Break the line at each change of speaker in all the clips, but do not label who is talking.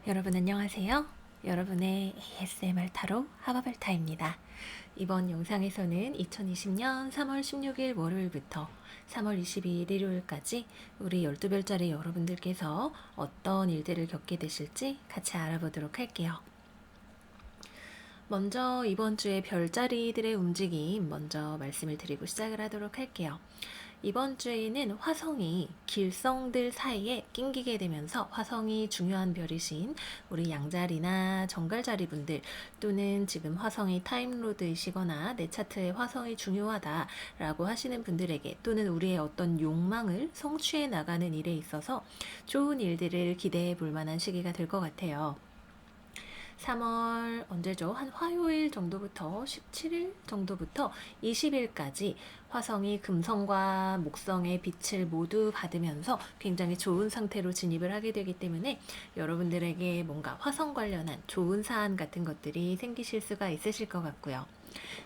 여러분 안녕하세요. 여러분의 ASMR 타로 하바발타입니다. 이번 영상에서는 2020년 3월 16일 월요일부터 3월 22일 일요일까지 우리 12별자리 여러분들께서 어떤 일들을 겪게 되실지 같이 알아보도록 할게요. 먼저 이번 주의 별자리들의 움직임 먼저 말씀을 드리고 시작을 하도록 할게요. 이번 주에는 화성이 길성들 사이에 낑기게 되면서 화성이 중요한 별이신 우리 양자리나 정갈자리 분들 또는 지금 화성이 타임로드이시거나 내 차트에 화성이 중요하다라고 하시는 분들에게 또는 우리의 어떤 욕망을 성취해 나가는 일에 있어서 좋은 일들을 기대해 볼 만한 시기가 될 것 같아요. 3월 언제죠? 한 화요일 정도부터 17일 정도부터 20일까지 화성이 금성과 목성의 빛을 모두 받으면서 굉장히 좋은 상태로 진입을 하게 되기 때문에 여러분들에게 뭔가 화성 관련한 좋은 사안 같은 것들이 생기실 수가 있으실 것 같고요.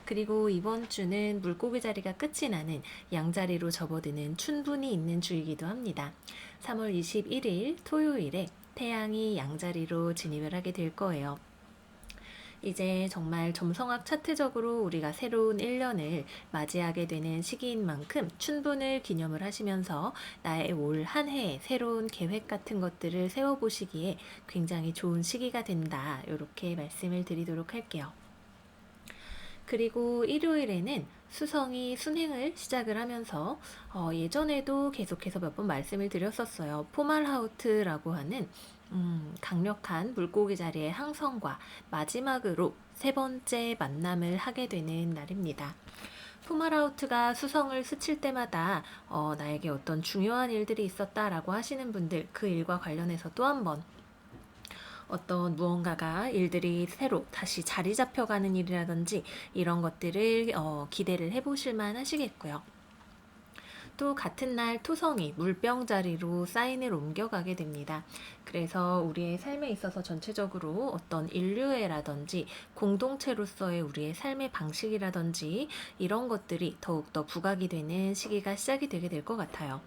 그리고 이번 주는 물고기 자리가 끝이 나는 양자리로 접어드는 춘분이 있는 주이기도 합니다. 3월 21일 토요일에 태양이 양자리로 진입을 하게 될 거예요. 이제 정말 점성학 차트적으로 우리가 새로운 1년을 맞이하게 되는 시기인 만큼 춘분을 기념을 하시면서 나의 올 한 해의 새로운 계획 같은 것들을 세워보시기에 굉장히 좋은 시기가 된다. 이렇게 말씀을 드리도록 할게요. 그리고 일요일에는 수성이 순행을 시작을 하면서 예전에도 계속해서 몇 번 말씀을 드렸었어요. 포말하우트라고 하는 강력한 물고기 자리의 항성과 마지막으로 세 번째 만남을 하게 되는 날입니다. 포말하우트가 수성을 스칠 때마다 나에게 어떤 중요한 일들이 있었다라고 하시는 분들 그 일과 관련해서 또 한 번 어떤 무언가가 일들이 새로 다시 자리 잡혀가는 일이라든지 이런 것들을 기대를 해보실 만 하시겠고요. 또 같은 날 토성이 물병 자리로 사인을 옮겨가게 됩니다. 그래서 우리의 삶에 있어서 전체적으로 어떤 인류애라든지 공동체로서의 우리의 삶의 방식이라든지 이런 것들이 더욱더 부각이 되는 시기가 시작이 되게 될 것 같아요.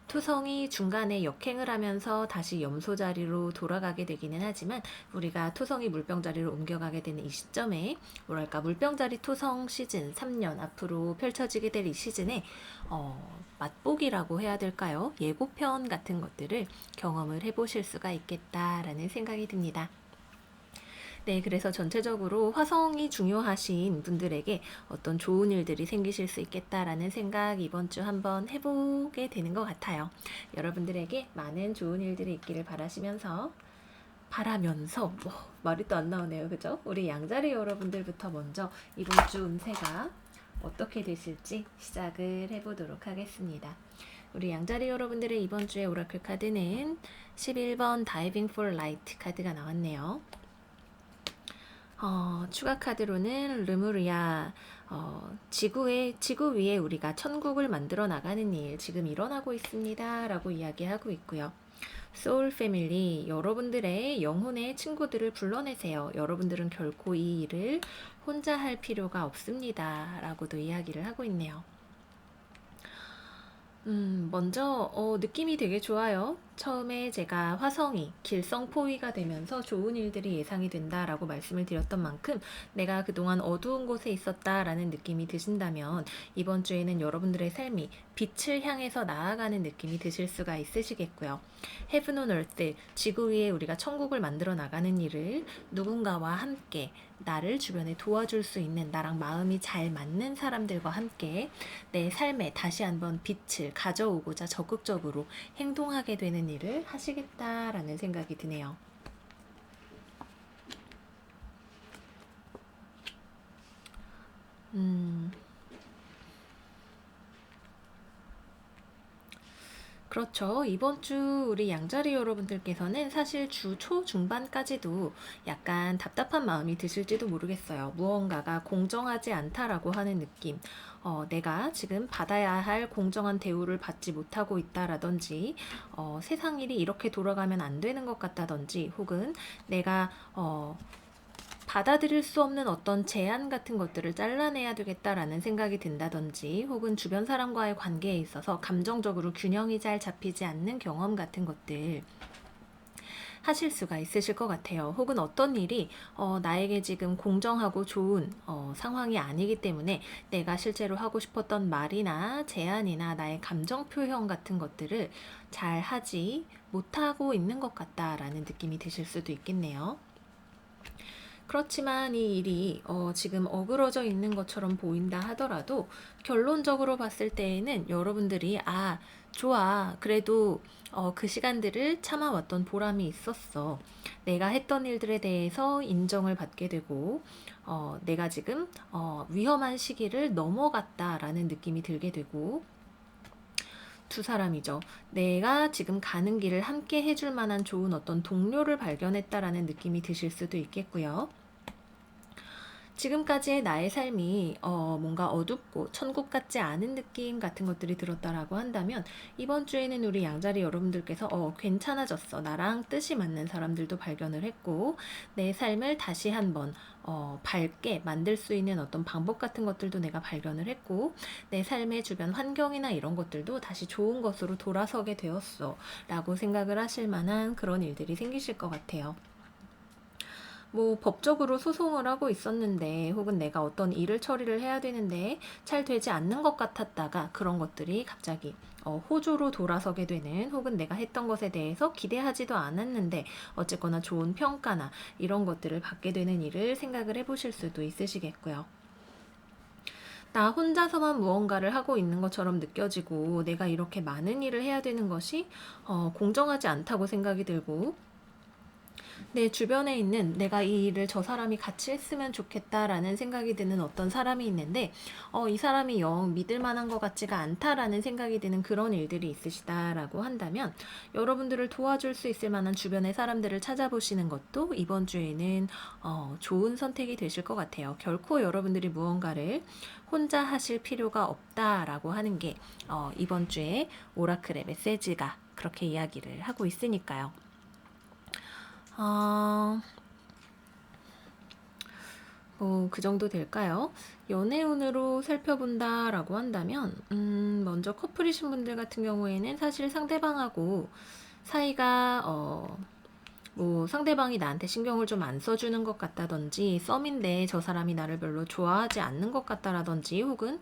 토성이 중간에 역행을 하면서 다시 염소 자리로 돌아가게 되기는 하지만 우리가 토성이 물병 자리로 옮겨가게 되는 이 시점에 뭐랄까 물병 자리 토성 시즌 3년 앞으로 펼쳐지게 될 이 시즌에 맛보기라고 해야 될까요? 예고편 같은 것들을 경험을 해보실 수가 있겠다라는 생각이 듭니다. 네, 그래서 전체적으로 화성이 중요하신 분들에게 어떤 좋은 일들이 생기실 수 있겠다라는 생각 이번 주 한번 해보게 되는 것 같아요. 여러분들에게 많은 좋은 일들이 있기를 바라면서 말이 또 안 나오네요. 그죠? 우리 양자리 여러분들부터 먼저 이번 주 운세가 어떻게 되실지 시작을 해보도록 하겠습니다. 우리 양자리 여러분들의 이번 주의 오라클 카드는 11번 다이빙 폴 라이트 카드가 나왔네요. 추가 카드로는 르무리아 지구 위에 우리가 천국을 만들어 나가는 일 지금 일어나고 있습니다 라고 이야기하고 있고요. 소울 패밀리 여러분들의 영혼의 친구들을 불러내세요. 여러분들은 결코 이 일을 혼자 할 필요가 없습니다 라고도 이야기를 하고 있네요. 먼저 느낌이 되게 좋아요. 처음에 제가 화성이 길성포위가 되면서 좋은 일들이 예상이 된다라고 말씀을 드렸던 만큼 내가 그동안 어두운 곳에 있었다라는 느낌이 드신다면 이번 주에는 여러분들의 삶이 빛을 향해서 나아가는 느낌이 드실 수가 있으시겠고요. Heaven on Earth, 지구 위에 우리가 천국을 만들어 나가는 일을 누군가와 함께 나를 주변에 도와줄 수 있는 나랑 마음이 잘 맞는 사람들과 함께 내 삶에 다시 한번 빛을 가져오고자 적극적으로 행동하게 되는 일을 하시겠다라는 생각이 드네요. 그렇죠. 이번 주 우리 양자리 여러분들께서는 사실 주 초중반까지도 약간 답답한 마음이 드실지도 모르겠어요. 무언가가 공정하지 않다라고 하는 느낌. 내가 지금 받아야 할 공정한 대우를 받지 못하고 있다라든지, 세상 일이 이렇게 돌아가면 안 되는 것 같다든지, 혹은 내가, 받아들일 수 없는 어떤 제한 같은 것들을 잘라내야 되겠다라는 생각이 든다든지 혹은 주변 사람과의 관계에 있어서 감정적으로 균형이 잘 잡히지 않는 경험 같은 것들 하실 수가 있으실 것 같아요. 혹은 어떤 일이 나에게 지금 공정하고 좋은 상황이 아니기 때문에 내가 실제로 하고 싶었던 말이나 제안이나 나의 감정 표현 같은 것들을 잘 하지 못하고 있는 것 같다라는 느낌이 드실 수도 있겠네요. 그렇지만 이 일이 지금 어그러져 있는 것처럼 보인다 하더라도 결론적으로 봤을 때에는 여러분들이 좋아. 그래도 그 시간들을 참아왔던 보람이 있었어. 내가 했던 일들에 대해서 인정을 받게 되고 내가 지금 위험한 시기를 넘어갔다라는 느낌이 들게 되고 두 사람이죠. 내가 지금 가는 길을 함께 해줄 만한 좋은 어떤 동료를 발견했다라는 느낌이 드실 수도 있겠고요. 지금까지의 나의 삶이 뭔가 어둡고 천국 같지 않은 느낌 같은 것들이 들었다라고 한다면 이번 주에는 우리 양자리 여러분들께서 괜찮아졌어. 나랑 뜻이 맞는 사람들도 발견을 했고 내 삶을 다시 한번 밝게 만들 수 있는 어떤 방법 같은 것들도 내가 발견을 했고 내 삶의 주변 환경이나 이런 것들도 다시 좋은 것으로 돌아서게 되었어 라고 생각을 하실 만한 그런 일들이 생기실 것 같아요. 뭐 법적으로 소송을 하고 있었는데 혹은 내가 어떤 일을 처리를 해야 되는데 잘 되지 않는 것 같았다가 그런 것들이 갑자기 호조로 돌아서게 되는 혹은 내가 했던 것에 대해서 기대하지도 않았는데 어쨌거나 좋은 평가나 이런 것들을 받게 되는 일을 생각을 해보실 수도 있으시겠고요. 나 혼자서만 무언가를 하고 있는 것처럼 느껴지고 내가 이렇게 많은 일을 해야 되는 것이 공정하지 않다고 생각이 들고 내 주변에 있는 내가 이 일을 저 사람이 같이 했으면 좋겠다라는 생각이 드는 어떤 사람이 있는데 이 사람이 영 믿을 만한 것 같지가 않다라는 생각이 드는 그런 일들이 있으시다라고 한다면 여러분들을 도와줄 수 있을 만한 주변의 사람들을 찾아보시는 것도 이번 주에는 좋은 선택이 되실 것 같아요. 결코 여러분들이 무언가를 혼자 하실 필요가 없다라고 하는 게 이번 주에 오라클의 메시지가 그렇게 이야기를 하고 있으니까요. 그 정도 될까요? 연애운으로 살펴본다라고 한다면, 먼저 커플이신 분들 같은 경우에는 사실 상대방하고 사이가, 뭐 상대방이 나한테 신경을 좀 안 써주는 것 같다든지 썸인데 저 사람이 나를 별로 좋아하지 않는 것 같다라든지 혹은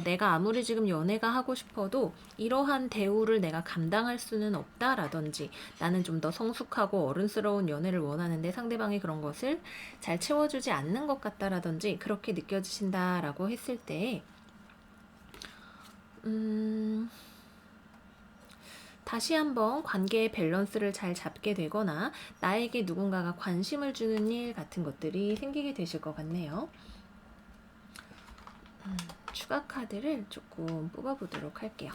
내가 아무리 지금 연애가 하고 싶어도 이러한 대우를 내가 감당할 수는 없다라든지 나는 좀 더 성숙하고 어른스러운 연애를 원하는데 상대방이 그런 것을 잘 채워주지 않는 것 같다라든지 그렇게 느껴지신다라고 했을 때 다시 한번 관계의 밸런스를 잘 잡게 되거나 나에게 누군가가 관심을 주는 일 같은 것들이 생기게 되실 것 같네요. 추가 카드를 조금 뽑아보도록 할게요.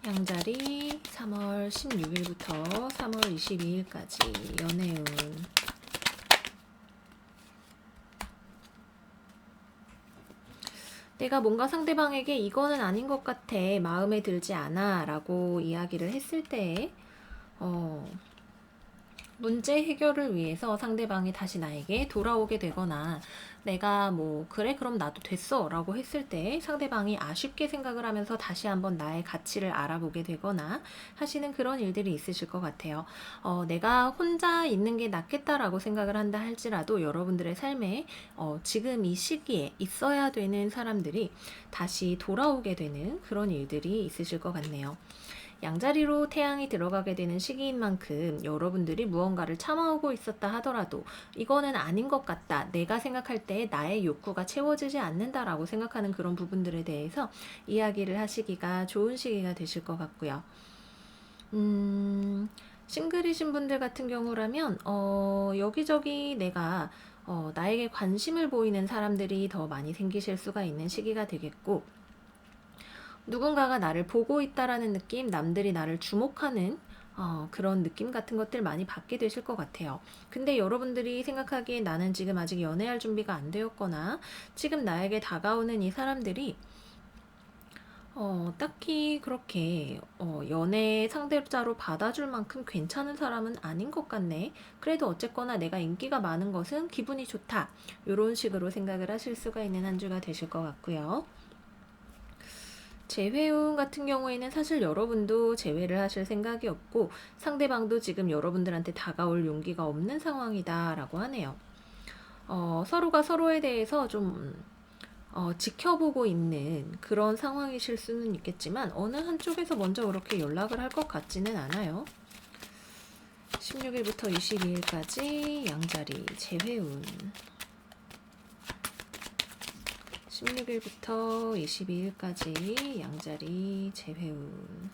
양자리 3월 16일부터 3월 22일까지 연애운 내가 뭔가 상대방에게 이거는 아닌 것 같아, 마음에 들지 않아 라고 이야기를 했을 때 문제 해결을 위해서 상대방이 다시 나에게 돌아오게 되거나 내가 뭐 그래 그럼 나도 됐어 라고 했을 때 상대방이 아쉽게 생각을 하면서 다시 한번 나의 가치를 알아보게 되거나 하시는 그런 일들이 있으실 것 같아요. 내가 혼자 있는 게 낫겠다라고 생각을 한다 할지라도 여러분들의 삶에 지금 이 시기에 있어야 되는 사람들이 다시 돌아오게 되는 그런 일들이 있으실 것 같네요. 양자리로 태양이 들어가게 되는 시기인 만큼 여러분들이 무언가를 참아오고 있었다 하더라도 이거는 아닌 것 같다. 내가 생각할 때 나의 욕구가 채워지지 않는다라고 생각하는 그런 부분들에 대해서 이야기를 하시기가 좋은 시기가 되실 것 같고요. 싱글이신 분들 같은 경우라면 여기저기 내가 나에게 관심을 보이는 사람들이 더 많이 생기실 수가 있는 시기가 되겠고 누군가가 나를 보고 있다라는 느낌, 남들이 나를 주목하는 그런 느낌 같은 것들 많이 받게 되실 것 같아요. 근데 여러분들이 생각하기에 나는 지금 아직 연애할 준비가 안 되었거나 지금 나에게 다가오는 이 사람들이 딱히 그렇게 연애 상대자로 받아줄 만큼 괜찮은 사람은 아닌 것 같네. 그래도 어쨌거나 내가 인기가 많은 것은 기분이 좋다. 이런 식으로 생각을 하실 수가 있는 한 주가 되실 것 같고요. 재회운 같은 경우에는 사실 여러분도 재회를 하실 생각이 없고 상대방도 지금 여러분들한테 다가올 용기가 없는 상황이다라고 하네요. 서로가 서로에 대해서 좀 지켜보고 있는 그런 상황이실 수는 있겠지만 어느 한쪽에서 먼저 그렇게 연락을 할 것 같지는 않아요. 16일부터 22일까지 양자리 재회운. 16일부터 22일까지 양자리 재회운.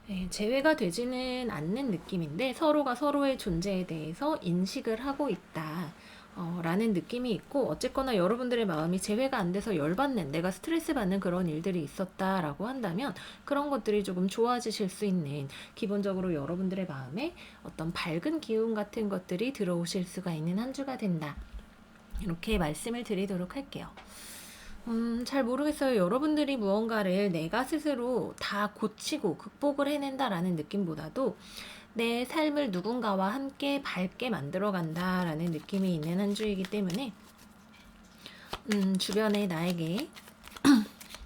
네, 재회가 되지는 않는 느낌인데 서로가 서로의 존재에 대해서 인식을 하고 있다. 라는 느낌이 있고 어쨌거나 여러분들의 마음이 재회가 안 돼서 열받는 내가 스트레스 받는 그런 일들이 있었다라고 한다면 그런 것들이 조금 좋아지실 수 있는 기본적으로 여러분들의 마음에 어떤 밝은 기운 같은 것들이 들어오실 수가 있는 한 주가 된다. 이렇게 말씀을 드리도록 할게요. 잘 모르겠어요. 여러분들이 무언가를 내가 스스로 다 고치고 극복을 해낸다라는 느낌보다도 내 삶을 누군가와 함께 밝게 만들어 간다라는 느낌이 있는 한 주이기 때문에 주변에 나에게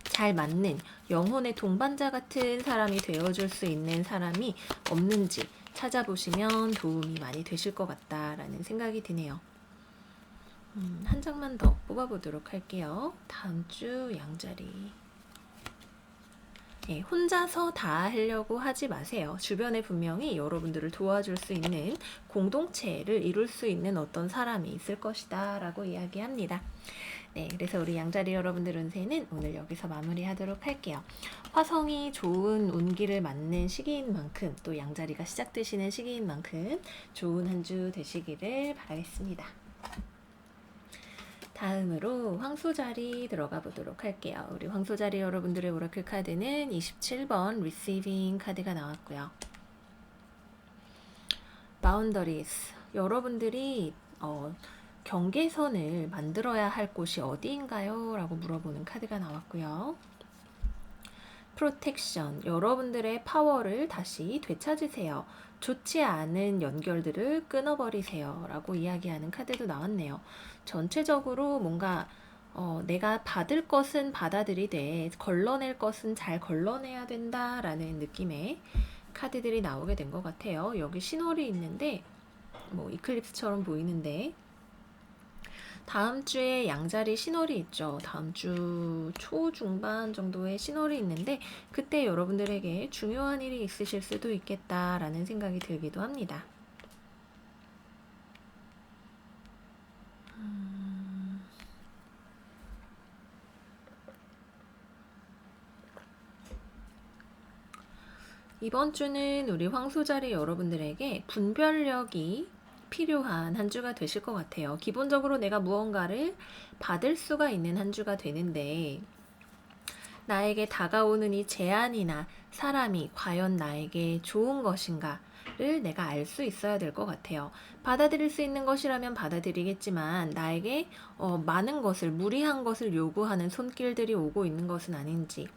잘 맞는 영혼의 동반자 같은 사람이 되어줄 수 있는 사람이 없는지 찾아보시면 도움이 많이 되실 것 같다라는 생각이 드네요. 한 장만 더 뽑아보도록 할게요. 다음 주 양자리. 예, 혼자서 다 하려고 하지 마세요. 주변에 분명히 여러분들을 도와줄 수 있는 공동체를 이룰 수 있는 어떤 사람이 있을 것이다 라고 이야기합니다. 네, 그래서 우리 양자리 여러분들 운세는 오늘 여기서 마무리하도록 할게요. 화성이 좋은 운기를 맞는 시기인 만큼 또 양자리가 시작되시는 시기인 만큼 좋은 한 주 되시기를 바라겠습니다. 다음으로 황소자리 들어가 보도록 할게요. 우리 황소자리 여러분들의 오라클 카드는 27번 리시빙 카드가 나왔고요. 바운더리스. 여러분들이 경계선을 만들어야 할 곳이 어디인가요? 라고 물어보는 카드가 나왔고요. 프로텍션. 여러분들의 파워를 다시 되찾으세요. 좋지 않은 연결들을 끊어버리세요. 라고 이야기하는 카드도 나왔네요. 전체적으로 뭔가 내가 받을 것은 받아들이되 걸러낼 것은 잘 걸러내야 된다라는 느낌의 카드들이 나오게 된 것 같아요. 여기 신월이 있는데 뭐 이클립스처럼 보이는데 다음 주에 양자리 신월이 있죠. 다음 주 초중반 정도의 신월이 있는데 그때 여러분들에게 중요한 일이 있으실 수도 있겠다라는 생각이 들기도 합니다. 이번 주는 우리 황소자리 여러분들에게 분별력이 필요한 한 주가 되실 것 같아요. 기본적으로 내가 무언가를 받을 수가 있는 한 주가 되는데 나에게 다가오는 이 제안이나 사람이 과연 나에게 좋은 것인가를 내가 알 수 있어야 될 것 같아요. 받아들일 수 있는 것이라면 받아들이겠지만 나에게 많은 것을 무리한 것을 요구하는 손길들이 오고 있는 것은 아닌지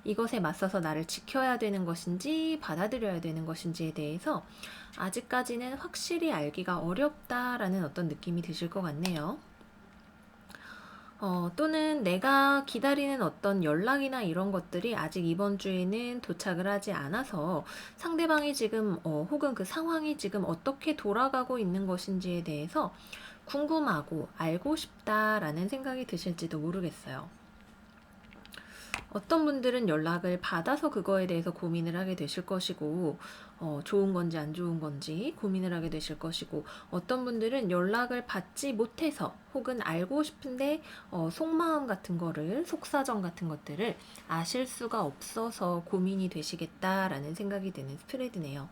이것에 맞서서 나를 지켜야 되는 것인지 받아들여야 되는 것인지에 대해서 아직까지는 확실히 알기가 어렵다라는 어떤 느낌이 드실 것 같네요. 또는 내가 기다리는 어떤 연락이나 이런 것들이 아직 이번 주에는 도착을 하지 않아서 상대방이 지금 혹은 그 상황이 지금 어떻게 돌아가고 있는 것인지에 대해서 궁금하고 알고 싶다라는 생각이 드실지도 모르겠어요. 어떤 분들은 연락을 받아서 그거에 대해서 고민을 하게 되실 것이고 좋은 건지 안 좋은 건지 고민을 하게 되실 것이고 어떤 분들은 연락을 받지 못해서 혹은 알고 싶은데 속마음 같은 거를 속사정 같은 것들을 아실 수가 없어서 고민이 되시겠다라는 생각이 드는 스프레드네요.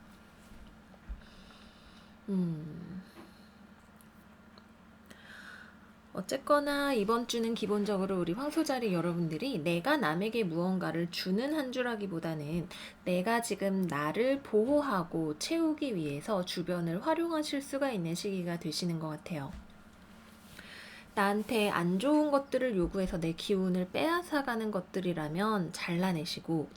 어쨌거나 이번 주는 기본적으로 우리 황소자리 여러분들이 내가 남에게 무언가를 주는 한 주라기보다는 내가 지금 나를 보호하고 채우기 위해서 주변을 활용하실 수가 있는 시기가 되시는 것 같아요. 나한테 안 좋은 것들을 요구해서 내 기운을 빼앗아가는 것들이라면 잘라내시고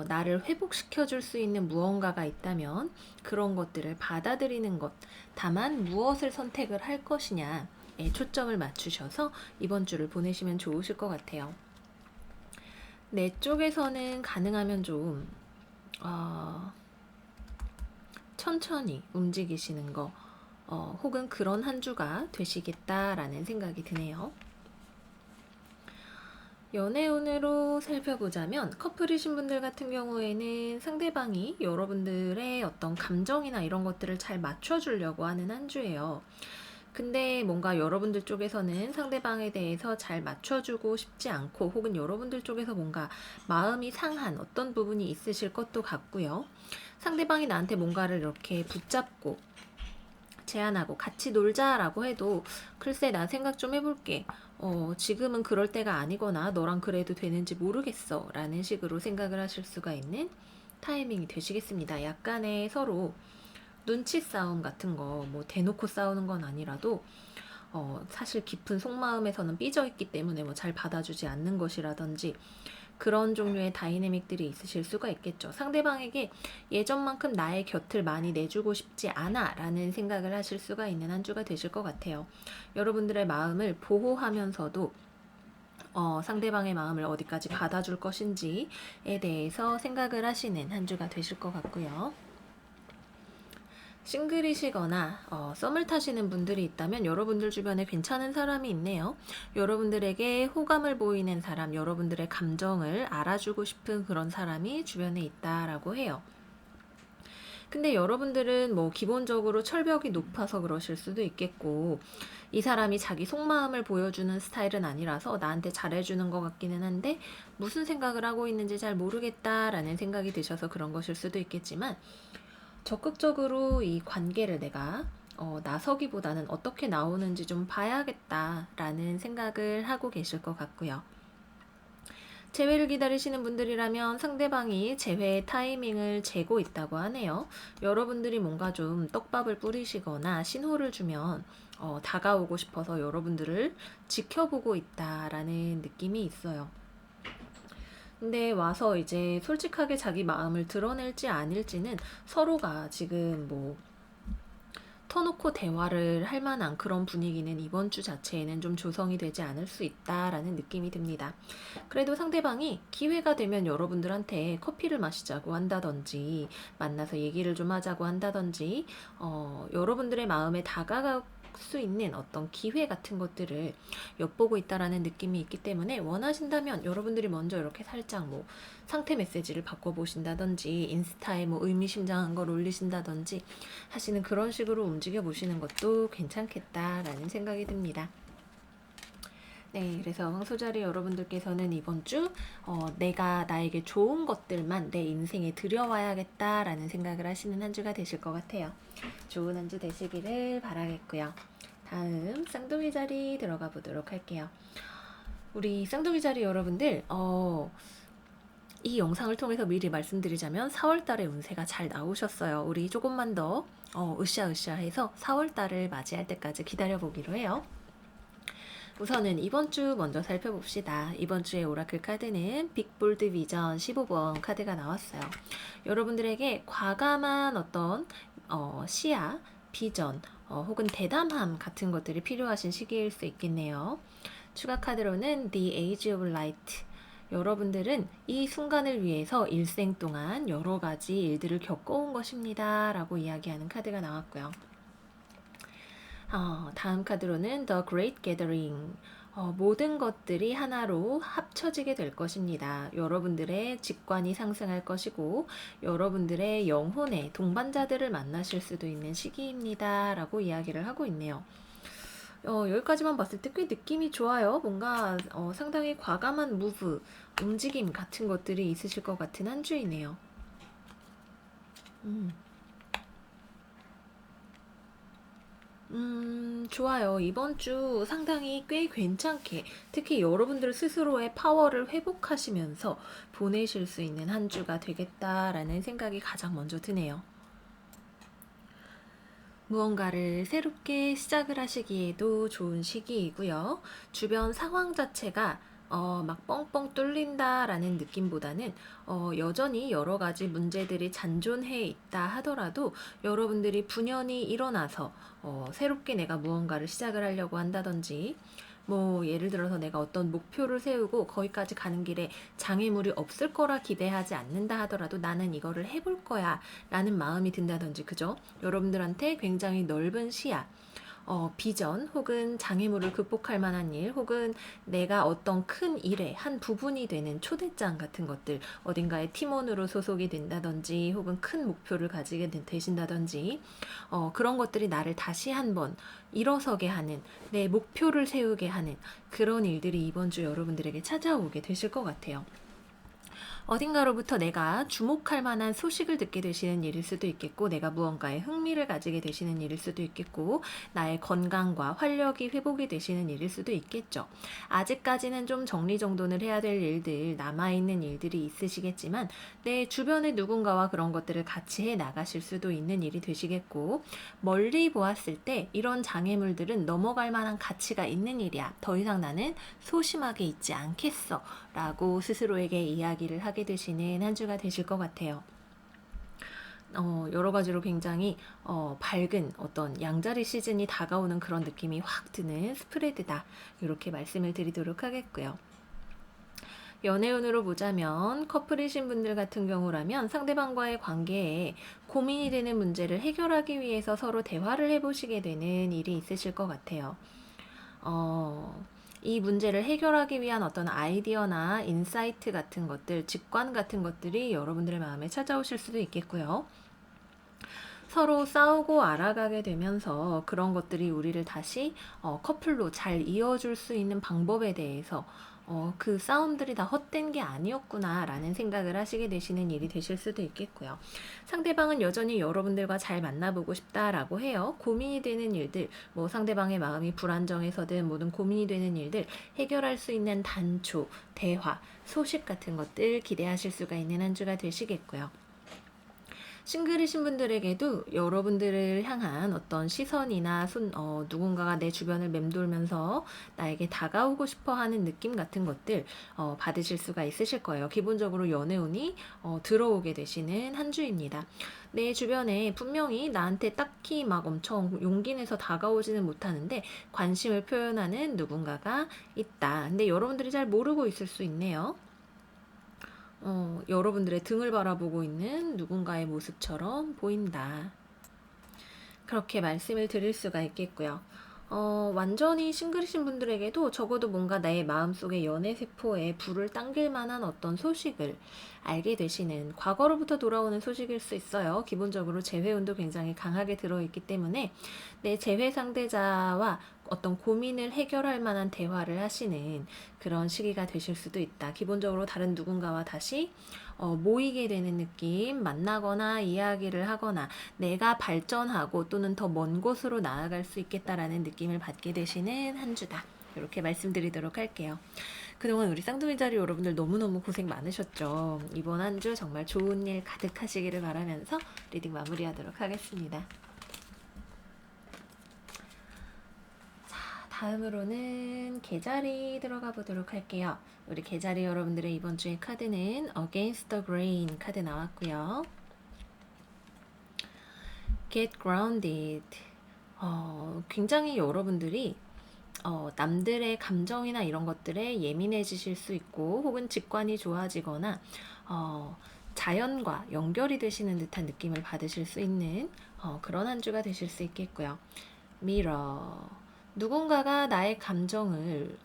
나를 회복시켜 줄 수 있는 무언가가 있다면 그런 것들을 받아들이는 것. 다만 무엇을 선택을 할 것이냐 초점을 맞추셔서 이번 주를 보내시면 좋으실 것 같아요. 내 쪽에서는 가능하면 좀 천천히 움직이시는 거 혹은 그런 한 주가 되시겠다라는 생각이 드네요. 연애운으로 살펴보자면 커플이신 분들 같은 경우에는 상대방이 여러분들의 어떤 감정이나 이런 것들을 잘 맞춰주려고 하는 한 주예요. 근데 뭔가 여러분들 쪽에서는 상대방에 대해서 잘 맞춰주고 싶지 않고 혹은 여러분들 쪽에서 뭔가 마음이 상한 어떤 부분이 있으실 것도 같고요. 상대방이 나한테 뭔가를 이렇게 붙잡고 제안하고 같이 놀자라고 해도 글쎄 나 생각 좀 해볼게. 지금은 그럴 때가 아니거나 너랑 그래도 되는지 모르겠어 라는 식으로 생각을 하실 수가 있는 타이밍이 되시겠습니다. 약간의 서로 눈치 싸움 같은 거 뭐 대놓고 싸우는 건 아니라도 사실 깊은 속마음에서는 삐져 있기 때문에 뭐 잘 받아주지 않는 것이라든지 그런 종류의 다이내믹들이 있으실 수가 있겠죠. 상대방에게 예전만큼 나의 곁을 많이 내주고 싶지 않아 라는 생각을 하실 수가 있는 한 주가 되실 것 같아요. 여러분들의 마음을 보호하면서도 상대방의 마음을 어디까지 받아줄 것인지에 대해서 생각을 하시는 한 주가 되실 것 같고요. 싱글이시거나 썸을 타시는 분들이 있다면 여러분들 주변에 괜찮은 사람이 있네요. 여러분들에게 호감을 보이는 사람, 여러분들의 감정을 알아주고 싶은 그런 사람이 주변에 있다라고 해요. 근데 여러분들은 뭐 기본적으로 철벽이 높아서 그러실 수도 있겠고 이 사람이 자기 속마음을 보여주는 스타일은 아니라서 나한테 잘해주는 것 같기는 한데 무슨 생각을 하고 있는지 잘 모르겠다라는 생각이 드셔서 그런 것일 수도 있겠지만 적극적으로 이 관계를 내가 나서기보다는 어떻게 나오는지 좀 봐야겠다라는 생각을 하고 계실 것 같고요. 재회를 기다리시는 분들이라면 상대방이 재회의 타이밍을 재고 있다고 하네요. 여러분들이 뭔가 좀 떡밥을 뿌리시거나 신호를 주면 다가오고 싶어서 여러분들을 지켜보고 있다라는 느낌이 있어요. 근데 와서 이제 솔직하게 자기 마음을 드러낼지 아닐지는 서로가 지금 뭐 터놓고 대화를 할 만한 그런 분위기는 이번 주 자체에는 좀 조성이 되지 않을 수 있다라는 느낌이 듭니다. 그래도 상대방이 기회가 되면 여러분들한테 커피를 마시자고 한다든지 만나서 얘기를 좀 하자고 한다든지 여러분들의 마음에 다가갈 수 있는 어떤 기회 같은 것들을 엿보고 있다라는 느낌이 있기 때문에 원하신다면 여러분들이 먼저 이렇게 살짝 뭐 상태 메시지를 바꿔보신다든지 인스타에 뭐 의미심장한 걸 올리신다든지 하시는 그런 식으로 움직여 보시는 것도 괜찮겠다라는 생각이 듭니다. 네, 그래서 황소자리 여러분들께서는 이번 주 내가 나에게 좋은 것들만 내 인생에 들여와야겠다라는 생각을 하시는 한 주가 되실 것 같아요. 좋은 한 주 되시기를 바라겠고요. 다음 쌍둥이 자리 들어가 보도록 할게요. 우리 쌍둥이 자리 여러분들 이 영상을 통해서 미리 말씀드리자면 4월달에 운세가 잘 나오셨어요. 우리 조금만 더 으쌰으쌰해서 4월달을 맞이할 때까지 기다려보기로 해요. 우선은 이번 주 먼저 살펴봅시다. 이번 주의 오라클 카드는 빅볼드 비전 15번 카드가 나왔어요. 여러분들에게 과감한 어떤 시야, 비전, 혹은 대담함 같은 것들이 필요하신 시기일 수 있겠네요. 추가 카드로는 The Age of Light. 여러분들은 이 순간을 위해서 일생 동안 여러 가지 일들을 겪어온 것입니다. 라고 이야기하는 카드가 나왔고요. 다음 카드로는 The Great Gathering. 모든 것들이 하나로 합쳐지게 될 것입니다. 여러분들의 직관이 상승할 것이고 여러분들의 영혼의 동반자들을 만나실 수도 있는 시기입니다. 라고 이야기를 하고 있네요. 여기까지만 봤을 때 꽤 느낌이 좋아요. 뭔가 상당히 과감한 무브, 움직임 같은 것들이 있으실 것 같은 한 주이네요. 좋아요. 이번 주 상당히 꽤 괜찮게, 특히 여러분들 스스로의 파워를 회복하시면서 보내실 수 있는 한 주가 되겠다라는 생각이 가장 먼저 드네요. 무언가를 새롭게 시작을 하시기에도 좋은 시기이고요. 주변 상황 자체가 막 뻥뻥 뚫린다라는 느낌보다는 여전히 여러 가지 문제들이 잔존해 있다 하더라도 여러분들이 분연히 일어나서 새롭게 내가 무언가를 시작을 하려고 한다든지 뭐 예를 들어서 내가 어떤 목표를 세우고 거기까지 가는 길에 장애물이 없을 거라 기대하지 않는다 하더라도 나는 이거를 해볼 거야 라는 마음이 든다든지 그죠? 여러분들한테 굉장히 넓은 시야 비전 혹은 장애물을 극복할 만한 일 혹은 내가 어떤 큰 일의 한 부분이 되는 초대장 같은 것들 어딘가에 팀원으로 소속이 된다든지 혹은 큰 목표를 가지게 되신다든지 그런 것들이 나를 다시 한번 일어서게 하는 내 목표를 세우게 하는 그런 일들이 이번 주 여러분들에게 찾아오게 되실 것 같아요. 어딘가로부터 내가 주목할 만한 소식을 듣게 되시는 일일 수도 있겠고 내가 무언가에 흥미를 가지게 되시는 일일 수도 있겠고 나의 건강과 활력이 회복이 되시는 일일 수도 있겠죠. 아직까지는 좀 정리정돈을 해야 될 일들 남아있는 일들이 있으시겠지만 내 주변의 누군가와 그런 것들을 같이 해 나가실 수도 있는 일이 되시겠고 멀리 보았을 때 이런 장애물들은 넘어갈 만한 가치가 있는 일이야. 더 이상 나는 소심하게 있지 않겠어 라고 스스로에게 이야기를 하게 되시는 한 주가 되실 것 같아요. 여러 가지로 굉장히 밝은 어떤 양자리 시즌이 다가오는 그런 느낌이 확 드는 스프레드다. 이렇게 말씀을 드리도록 하겠고요. 연애운으로 보자면 커플이신 분들 같은 경우라면 상대방과의 관계에 고민이 되는 문제를 해결하기 위해서 서로 대화를 해보시게 되는 일이 있으실 것 같아요. 이 문제를 해결하기 위한 어떤 아이디어나 인사이트 같은 것들, 직관 같은 것들이 여러분들의 마음에 찾아오실 수도 있겠고요. 서로 싸우고 알아가게 되면서 그런 것들이 우리를 다시 커플로 잘 이어줄 수 있는 방법에 대해서 그 싸움들이 다 헛된 게 아니었구나 라는 생각을 하시게 되시는 일이 되실 수도 있겠고요. 상대방은 여전히 여러분들과 잘 만나보고 싶다라고 해요. 고민이 되는 일들, 뭐 상대방의 마음이 불안정해서든 모든 고민이 되는 일들 해결할 수 있는 단초, 대화, 소식 같은 것들 기대하실 수가 있는 한 주가 되시겠고요. 싱글이신 분들에게도 여러분들을 향한 어떤 시선이나 누군가가 내 주변을 맴돌면서 나에게 다가오고 싶어 하는 느낌 같은 것들 받으실 수가 있으실 거예요. 기본적으로 연애운이 들어오게 되시는 한 주입니다. 내 주변에 분명히 나한테 딱히 막 엄청 용기 내서 다가오지는 못하는데 관심을 표현하는 누군가가 있다. 근데 여러분들이 잘 모르고 있을 수 있네요. 여러분들의 등을 바라보고 있는 누군가의 모습처럼 보인다. 그렇게 말씀을 드릴 수가 있겠고요. 완전히 싱글이신 분들에게도 적어도 뭔가 나의 마음속에 연애세포에 불을 당길 만한 어떤 소식을 알게 되시는 과거로부터 돌아오는 소식일 수 있어요. 기본적으로 재회운도 굉장히 강하게 들어있기 때문에 내 재회 상대자와 어떤 고민을 해결할 만한 대화를 하시는 그런 시기가 되실 수도 있다. 기본적으로 다른 누군가와 다시 모이게 되는 느낌, 만나거나 이야기를 하거나 내가 발전하고 또는 더 먼 곳으로 나아갈 수 있겠다라는 느낌을 받게 되시는 한 주다. 이렇게 말씀드리도록 할게요. 그동안 우리 쌍둥이 자리 여러분들 너무너무 고생 많으셨죠. 이번 한 주 정말 좋은 일 가득하시기를 바라면서 리딩 마무리하도록 하겠습니다. 다음으로는 계자리 들어가 보도록 할게요. 우리 계자리 여러분들의 이번 주의 카드는 Against the Grain 카드 나왔고요. Get Grounded. 굉장히 여러분들이 남들의 감정이나 이런 것들에 예민해지실 수 있고 혹은 직관이 좋아지거나 자연과 연결이 되시는 듯한 느낌을 받으실 수 있는 그런 한 주가 되실 수 있겠고요. Mirror. 누군가가 나의 감정을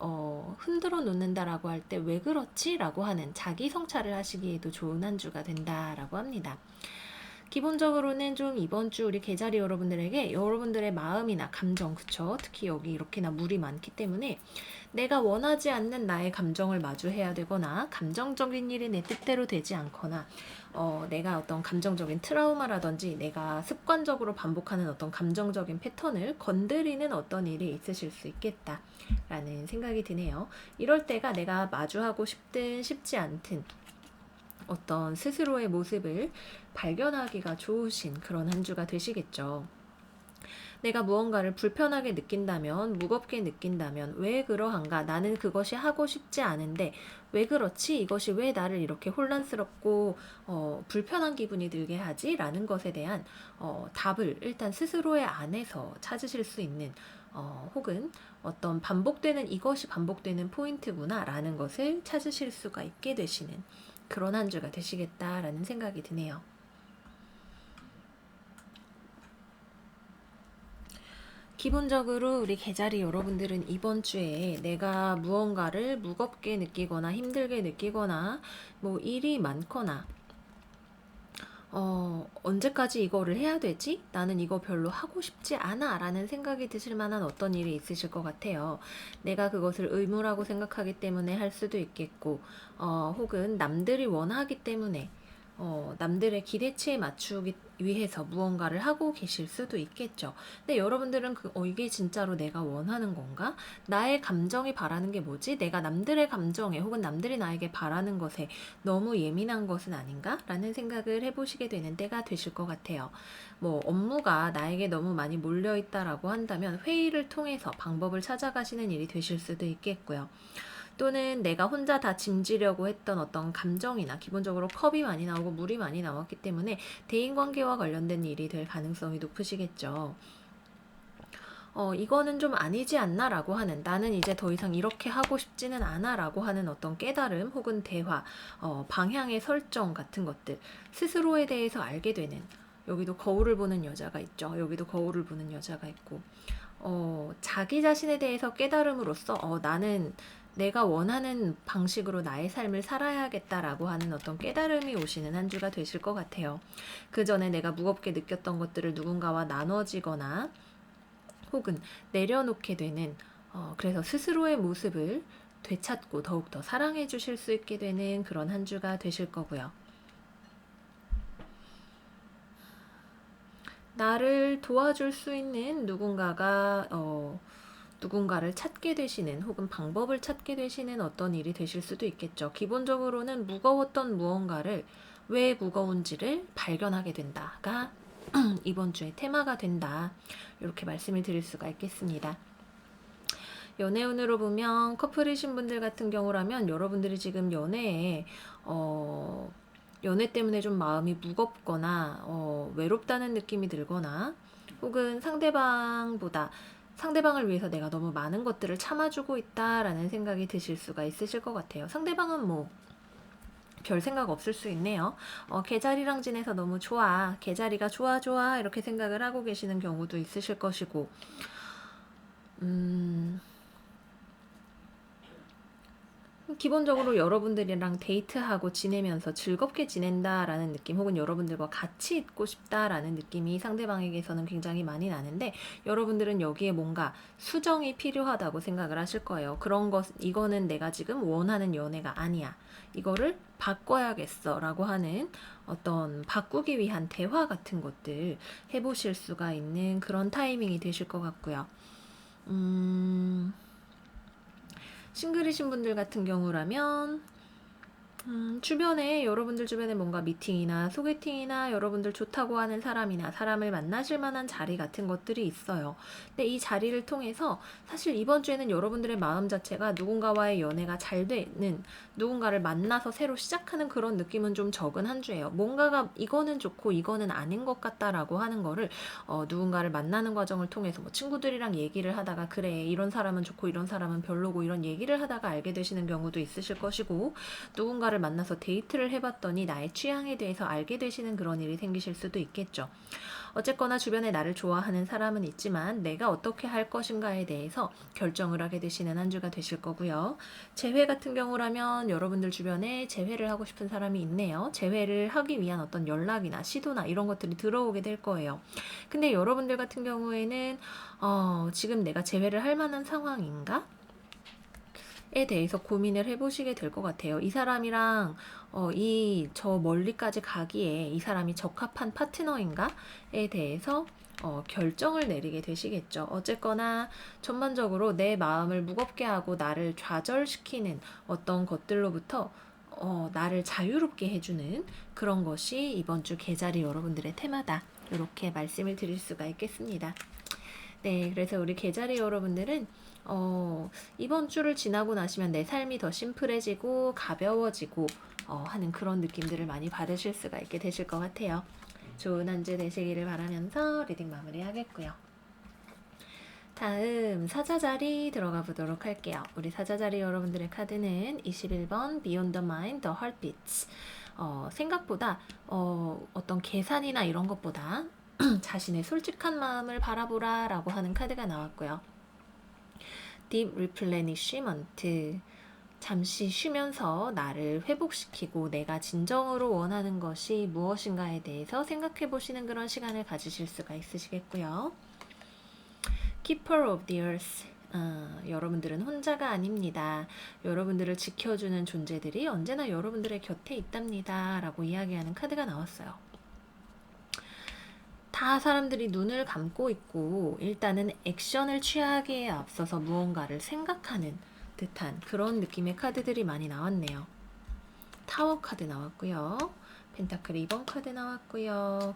흔들어 놓는다라고 할 때 왜 그렇지? 라고 하는 자기 성찰을 하시기에도 좋은 한 주가 된다라고 합니다. 기본적으로는 좀 이번 주 우리 계자리 여러분들에게 여러분들의 마음이나 감정, 그쵸? 특히 여기 이렇게나 물이 많기 때문에 내가 원하지 않는 나의 감정을 마주해야 되거나 감정적인 일이 내 뜻대로 되지 않거나 내가 어떤 감정적인 트라우마라든지 내가 습관적으로 반복하는 어떤 감정적인 패턴을 건드리는 어떤 일이 있으실 수 있겠다라는 생각이 드네요. 이럴 때가 내가 마주하고 싶든 싶지 않든 어떤 스스로의 모습을 발견하기가 좋으신 그런 한 주가 되시겠죠. 내가 무언가를 불편하게 느낀다면, 무겁게 느낀다면 왜 그러한가? 나는 그것이 하고 싶지 않은데 왜 그렇지? 이것이 왜 나를 이렇게 혼란스럽고 불편한 기분이 들게 하지? 라는 것에 대한 답을 일단 스스로의 안에서 찾으실 수 있는 혹은 어떤 반복되는 이것이 반복되는 포인트구나 라는 것을 찾으실 수가 있게 되시는 그런 한 주가 되시겠다라는 생각이 드네요. 기본적으로 우리 개자리 여러분들은 이번 주에 내가 무언가를 무겁게 느끼거나 힘들게 느끼거나 뭐 일이 많거나 언제까지 이거를 해야 되지? 나는 이거 별로 하고 싶지 않아 라는 생각이 드실 만한 어떤 일이 있으실 것 같아요. 내가 그것을 의무라고 생각하기 때문에 할 수도 있겠고 혹은 남들이 원하기 때문에 남들의 기대치에 맞추기 위해서 무언가를 하고 계실 수도 있겠죠. 근데 여러분들은 이게 진짜로 내가 원하는 건가? 나의 감정이 바라는 게 뭐지? 내가 남들의 감정에 혹은 남들이 나에게 바라는 것에 너무 예민한 것은 아닌가? 라는 생각을 해보시게 되는 때가 되실 것 같아요. 뭐 업무가 나에게 너무 많이 몰려있다라고 한다면 회의를 통해서 방법을 찾아가시는 일이 되실 수도 있겠고요. 또는 내가 혼자 다 짐지려고 했던 어떤 감정이나 기본적으로 컵이 많이 나오고 물이 많이 나왔기 때문에 대인관계와 관련된 일이 될 가능성이 높으시겠죠. 이거는 좀 아니지 않나 라고 하는, 나는 이제 더 이상 이렇게 하고 싶지는 않아 라고 하는 어떤 깨달음 혹은 대화, 방향의 설정 같은 것들, 스스로에 대해서 알게 되는, 여기도 거울을 보는 여자가 있죠. 여기도 거울을 보는 여자가 있고, 자기 자신에 대해서 깨달음으로써 나는 내가 원하는 방식으로 나의 삶을 살아야겠다라고 하는 어떤 깨달음이 오시는 한 주가 되실 것 같아요. 그 전에 내가 무겁게 느꼈던 것들을 누군가와 나눠지거나 혹은 내려놓게 되는 그래서 스스로의 모습을 되찾고 더욱더 사랑해 주실 수 있게 되는 그런 한 주가 되실 거고요. 나를 도와줄 수 있는 누군가를 찾게 되시는 혹은 방법을 찾게 되시는 어떤 일이 되실 수도 있겠죠. 기본적으로는 무거웠던 무언가를 왜 무거운지를 발견하게 된다가 이번 주의 테마가 된다. 이렇게 말씀을 드릴 수가 있겠습니다. 연애운으로 보면 커플이신 분들 같은 경우라면 여러분들이 지금 연애 때문에 좀 마음이 무겁거나 외롭다는 느낌이 들거나 혹은 상대방을 위해서 내가 너무 많은 것들을 참아주고 있다라는 생각이 드실 수가 있으실 것 같아요. 상대방은 뭐 별 생각 없을 수 있네요. 개자리랑 지내서 너무 좋아. 개자리가 좋아 좋아 이렇게 생각을 하고 계시는 경우도 있으실 것이고 기본적으로 여러분들이랑 데이트하고 지내면서 즐겁게 지낸다라는 느낌 혹은 여러분들과 같이 있고 싶다라는 느낌이 상대방에게서는 굉장히 많이 나는데 여러분들은 여기에 뭔가 수정이 필요하다고 생각을 하실 거예요. 이거는 내가 지금 원하는 연애가 아니야. 이거를 바꿔야겠어 라고 하는 어떤 바꾸기 위한 대화 같은 것들 해보실 수가 있는 그런 타이밍이 되실 것 같고요. 싱글이신 분들 같은 경우라면 여러분들 주변에 뭔가 미팅이나 소개팅이나 여러분들 좋다고 하는 사람이나 사람을 만나실 만한 자리 같은 것들이 있어요. 근데 이 자리를 통해서 사실 이번 주에는 여러분들의 마음 자체가 누군가와의 연애가 잘 되는, 누군가를 만나서 새로 시작하는 그런 느낌은 좀 적은 한 주예요. 뭔가가 이거는 좋고 이거는 아닌 것 같다라고 하는 거를 누군가를 만나는 과정을 통해서 뭐 친구들이랑 얘기를 하다가 그래 이런 사람은 좋고 이런 사람은 별로고 이런 얘기를 하다가 알게 되시는 경우도 있으실 것이고 누군가를 만나서 데이트를 해봤더니 나의 취향에 대해서 알게 되시는 그런 일이 생기실 수도 있겠죠. 어쨌거나 주변에 나를 좋아하는 사람은 있지만 내가 어떻게 할 것인가에 대해서 결정을 하게 되시는 한 주가 되실 거고요. 재회 같은 경우라면 여러분들 주변에 재회를 하고 싶은 사람이 있네요. 재회를 하기 위한 어떤 연락이나 시도나 이런 것들이 들어오게 될 거예요. 근데 여러분들 같은 경우에는 지금 내가 재회를 할 만한 상황인가? 에 대해서 고민을 해보시게 될 것 같아요. 이 사람이랑 저 멀리까지 가기에 이 사람이 적합한 파트너인가에 대해서 결정을 내리게 되시겠죠. 어쨌거나 전반적으로 내 마음을 무겁게 하고 나를 좌절시키는 어떤 것들로부터 나를 자유롭게 해주는 그런 것이 이번 주 계자리 여러분들의 테마다. 이렇게 말씀을 드릴 수가 있겠습니다. 네, 그래서 우리 계자리 여러분들은 이번 주를 지나고 나시면 내 삶이 더 심플해지고 가벼워지고 하는 그런 느낌들을 많이 받으실 수가 있게 되실 것 같아요. 좋은 한 주 되시기를 바라면서 리딩 마무리하겠고요. 다음 사자자리 들어가 보도록 할게요. 우리 사자자리 여러분들의 카드는 21번 Beyond the Mind, The Heartbeats. 생각보다 어떤 계산이나 이런 것보다 자신의 솔직한 마음을 바라보라 라고 하는 카드가 나왔고요. Deep Replenishment. 잠시 쉬면서 나를 회복시키고 내가 진정으로 원하는 것이 무엇인가에 대해서 생각해 보시는 그런 시간을 가지실 수가 있으시겠고요. Keeper of the Earth. 여러분들은 혼자가 아닙니다. 여러분들을 지켜주는 존재들이 언제나 여러분들의 곁에 있답니다. 라고 이야기하는 카드가 나왔어요. 다 사람들이 눈을 감고 있고 일단은 액션을 취하기에 앞서서 무언가를 생각하는 듯한 그런 느낌의 카드들이 많이 나왔네요. 타워 카드 나왔고요. 펜타클 2번 카드 나왔고요.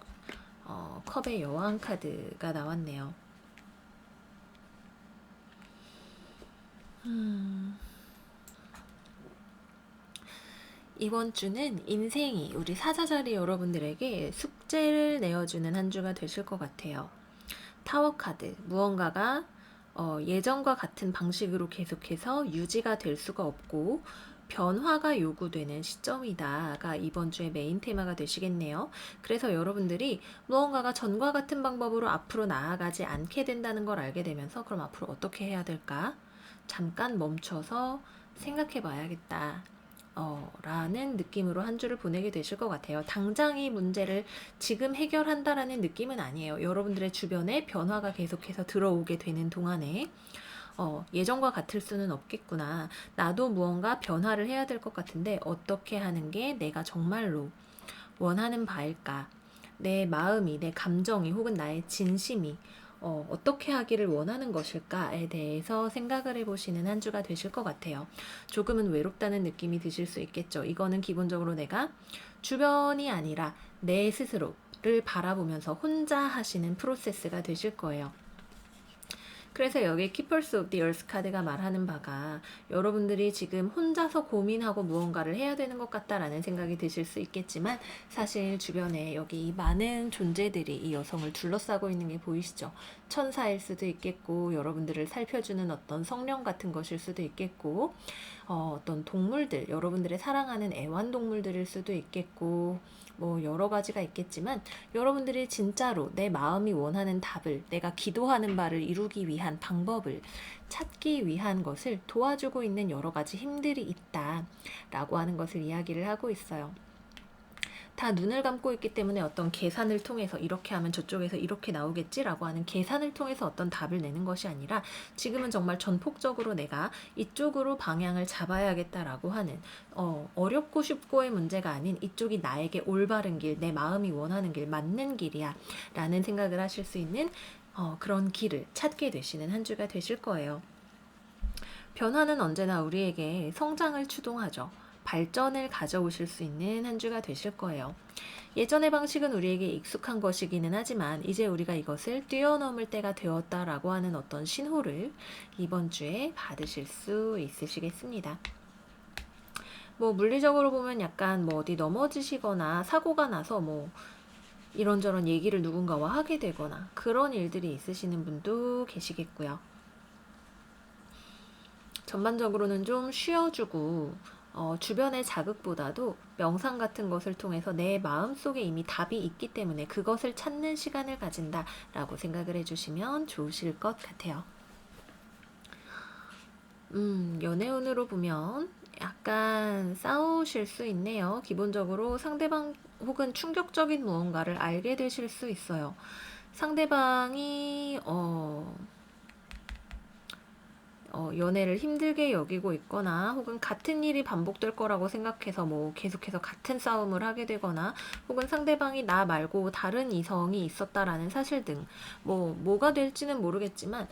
컵의 여왕 카드가 나왔네요. 이번 주는 인생이 우리 사자자리 여러분들에게 숙제를 내어주는 한 주가 되실 것 같아요. 타워 카드, 무언가가 예전과 같은 방식으로 계속해서 유지가 될 수가 없고 변화가 요구되는 시점이다가 이번 주의 메인 테마가 되시겠네요. 그래서 여러분들이 무언가가 전과 같은 방법으로 앞으로 나아가지 않게 된다는 걸 알게 되면서 그럼 앞으로 어떻게 해야 될까? 잠깐 멈춰서 생각해 봐야겠다. 라는 느낌으로 한 주를 보내게 되실 것 같아요. 당장 이 문제를 지금 해결한다라는 느낌은 아니에요. 여러분들의 주변에 변화가 계속해서 들어오게 되는 동안에 예전과 같을 수는 없겠구나. 나도 무언가 변화를 해야 될 것 같은데 어떻게 하는 게 내가 정말로 원하는 바일까? 내 마음이, 내 감정이 혹은 나의 진심이 어떻게 하기를 원하는 것일까에 대해서 생각을 해보시는 한 주가 되실 것 같아요. 조금은 외롭다는 느낌이 드실 수 있겠죠. 이거는 기본적으로 내가 주변이 아니라 내 스스로를 바라보면서 혼자 하시는 프로세스가 되실 거예요. 그래서 여기 Keepers of the Earth 카드가 말하는 바가 여러분들이 지금 혼자서 고민하고 무언가를 해야 되는 것 같다라는 생각이 드실 수 있겠지만 사실 주변에 여기 많은 존재들이 이 여성을 둘러싸고 있는 게 보이시죠? 천사일 수도 있겠고 여러분들을 살펴주는 어떤 성령 같은 것일 수도 있겠고 어떤 동물들, 여러분들의 사랑하는 애완동물들일 수도 있겠고 뭐 여러 가지가 있겠지만 여러분들이 진짜로 내 마음이 원하는 답을 내가 기도하는 바를 이루기 위한 방법을 찾기 위한 것을 도와주고 있는 여러 가지 힘들이 있다라고 하는 것을 이야기를 하고 있어요. 다 눈을 감고 있기 때문에 어떤 계산을 통해서 이렇게 하면 저쪽에서 이렇게 나오겠지라고 하는 계산을 통해서 어떤 답을 내는 것이 아니라 지금은 정말 전폭적으로 내가 이쪽으로 방향을 잡아야겠다라고 하는 어렵고 쉽고의 문제가 아닌 이쪽이 나에게 올바른 길, 내 마음이 원하는 길, 맞는 길이야 라는 생각을 하실 수 있는 그런 길을 찾게 되시는 한 주가 되실 거예요. 변화는 언제나 우리에게 성장을 추동하죠. 발전을 가져오실 수 있는 한 주가 되실 거예요. 예전의 방식은 우리에게 익숙한 것이기는 하지만 이제 우리가 이것을 뛰어넘을 때가 되었다라고 하는 어떤 신호를 이번 주에 받으실 수 있으시겠습니다. 뭐 물리적으로 보면 약간 뭐 어디 넘어지시거나 사고가 나서 뭐 이런저런 얘기를 누군가와 하게 되거나 그런 일들이 있으시는 분도 계시겠고요. 전반적으로는 좀 쉬어주고 주변의 자극보다도 명상 같은 것을 통해서 내 마음속에 이미 답이 있기 때문에 그것을 찾는 시간을 가진다라고 생각을 해주시면 좋으실 것 같아요. 연애운으로 보면 약간 싸우실 수 있네요. 기본적으로 상대방 혹은 충격적인 무언가를 알게 되실 수 있어요. 상대방이 연애를 힘들게 여기고 있거나 혹은 같은 일이 반복될 거라고 생각해서 뭐 계속해서 같은 싸움을 하게 되거나 혹은 상대방이 나 말고 다른 이성이 있었다라는 사실 등 뭐가 될지는 모르겠지만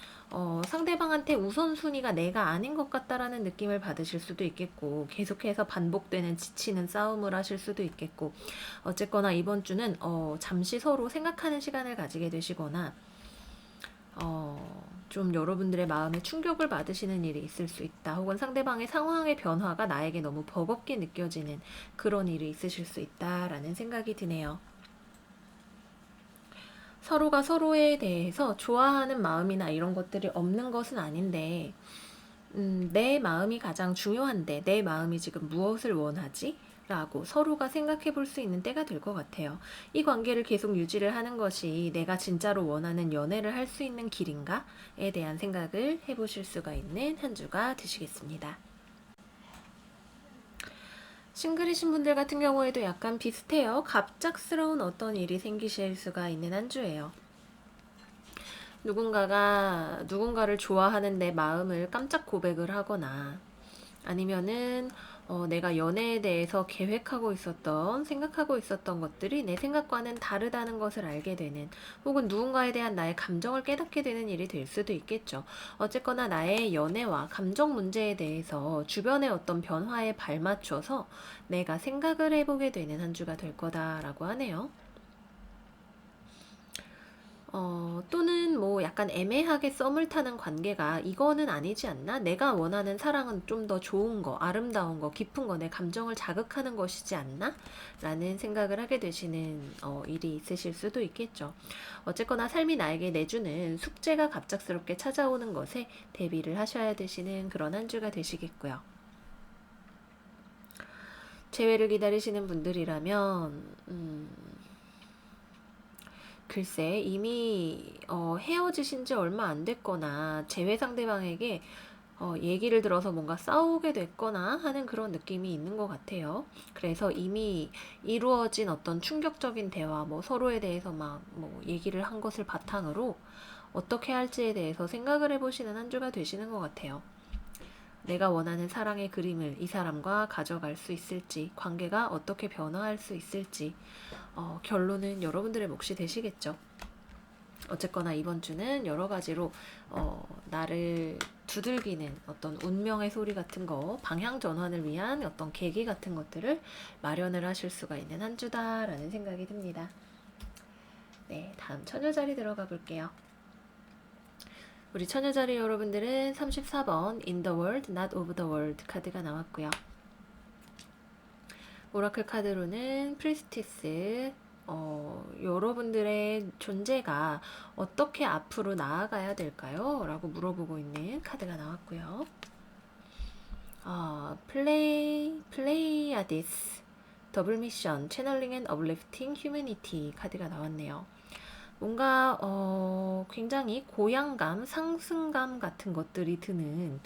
상대방한테 우선순위가 내가 아닌 것 같다라는 느낌을 받으실 수도 있겠고 계속해서 반복되는 지치는 싸움을 하실 수도 있겠고 어쨌거나 이번 주는 잠시 서로 생각하는 시간을 가지게 되시거나 좀 여러분들의 마음에 충격을 받으시는 일이 있을 수 있다. 혹은 상대방의 상황의 변화가 나에게 너무 버겁게 느껴지는 그런 일이 있으실 수 있다라는 생각이 드네요. 서로가 서로에 대해서 좋아하는 마음이나 이런 것들이 없는 것은 아닌데, 내 마음이 가장 중요한데, 내 마음이 지금 무엇을 원하지? 라고 서로가 생각해 볼 수 있는 때가 될 것 같아요. 이 관계를 계속 유지를 하는 것이 내가 진짜로 원하는 연애를 할 수 있는 길인가에 대한 생각을 해보실 수가 있는 한 주가 되시겠습니다. 싱글이신 분들 같은 경우에도 약간 비슷해요. 갑작스러운 어떤 일이 생기실 수가 있는 한 주예요. 누군가가 누군가를 좋아하는 내 마음을 깜짝 고백을 하거나 아니면은 내가 연애에 대해서 계획하고 있었던, 생각하고 있었던 것들이 내 생각과는 다르다는 것을 알게 되는, 혹은 누군가에 대한 나의 감정을 깨닫게 되는 일이 될 수도 있겠죠. 어쨌거나 나의 연애와 감정 문제에 대해서 주변의 어떤 변화에 발맞춰서 내가 생각을 해보게 되는 한 주가 될 거다라고 하네요. 또는 뭐 약간 애매하게 썸을 타는 관계가 이거는 아니지 않나? 내가 원하는 사랑은 좀 더 좋은 거, 아름다운 거, 깊은 거, 내 감정을 자극하는 것이지 않나? 라는 생각을 하게 되시는 일이 있으실 수도 있겠죠. 어쨌거나 삶이 나에게 내주는 숙제가 갑작스럽게 찾아오는 것에 대비를 하셔야 되시는 그런 한 주가 되시겠고요. 재회를 기다리시는 분들이라면 글쎄 이미 헤어지신 지 얼마 안 됐거나 재회 상대방에게 얘기를 들어서 뭔가 싸우게 됐거나 하는 그런 느낌이 있는 것 같아요. 그래서 이미 이루어진 어떤 충격적인 대화, 뭐 서로에 대해서 막 뭐 얘기를 한 것을 바탕으로 어떻게 할지에 대해서 생각을 해보시는 한 주가 되시는 것 같아요. 내가 원하는 사랑의 그림을 이 사람과 가져갈 수 있을지, 관계가 어떻게 변화할 수 있을지, 결론은 여러분들의 몫이 되시겠죠. 어쨌거나 이번 주는 여러 가지로 나를 두들기는 어떤 운명의 소리 같은 거, 방향 전환을 위한 어떤 계기 같은 것들을 마련을 하실 수가 있는 한 주다라는 생각이 듭니다. 네, 다음 처녀자리 들어가 볼게요. 우리 처녀자리 여러분들은 34번 In the World, Not of the World 카드가 나왔고요. 오라클 카드로는 프리스티스, 여러분들의 존재가 어떻게 앞으로 나아가야 될까요? 라고 물어보고 있는 카드가 나왔고요. 플레이아디스, 더블 미션, 채널링 앤 업리프팅 휴머니티 카드가 나왔네요. 뭔가 굉장히 고양감, 상승감 같은 것들이 드는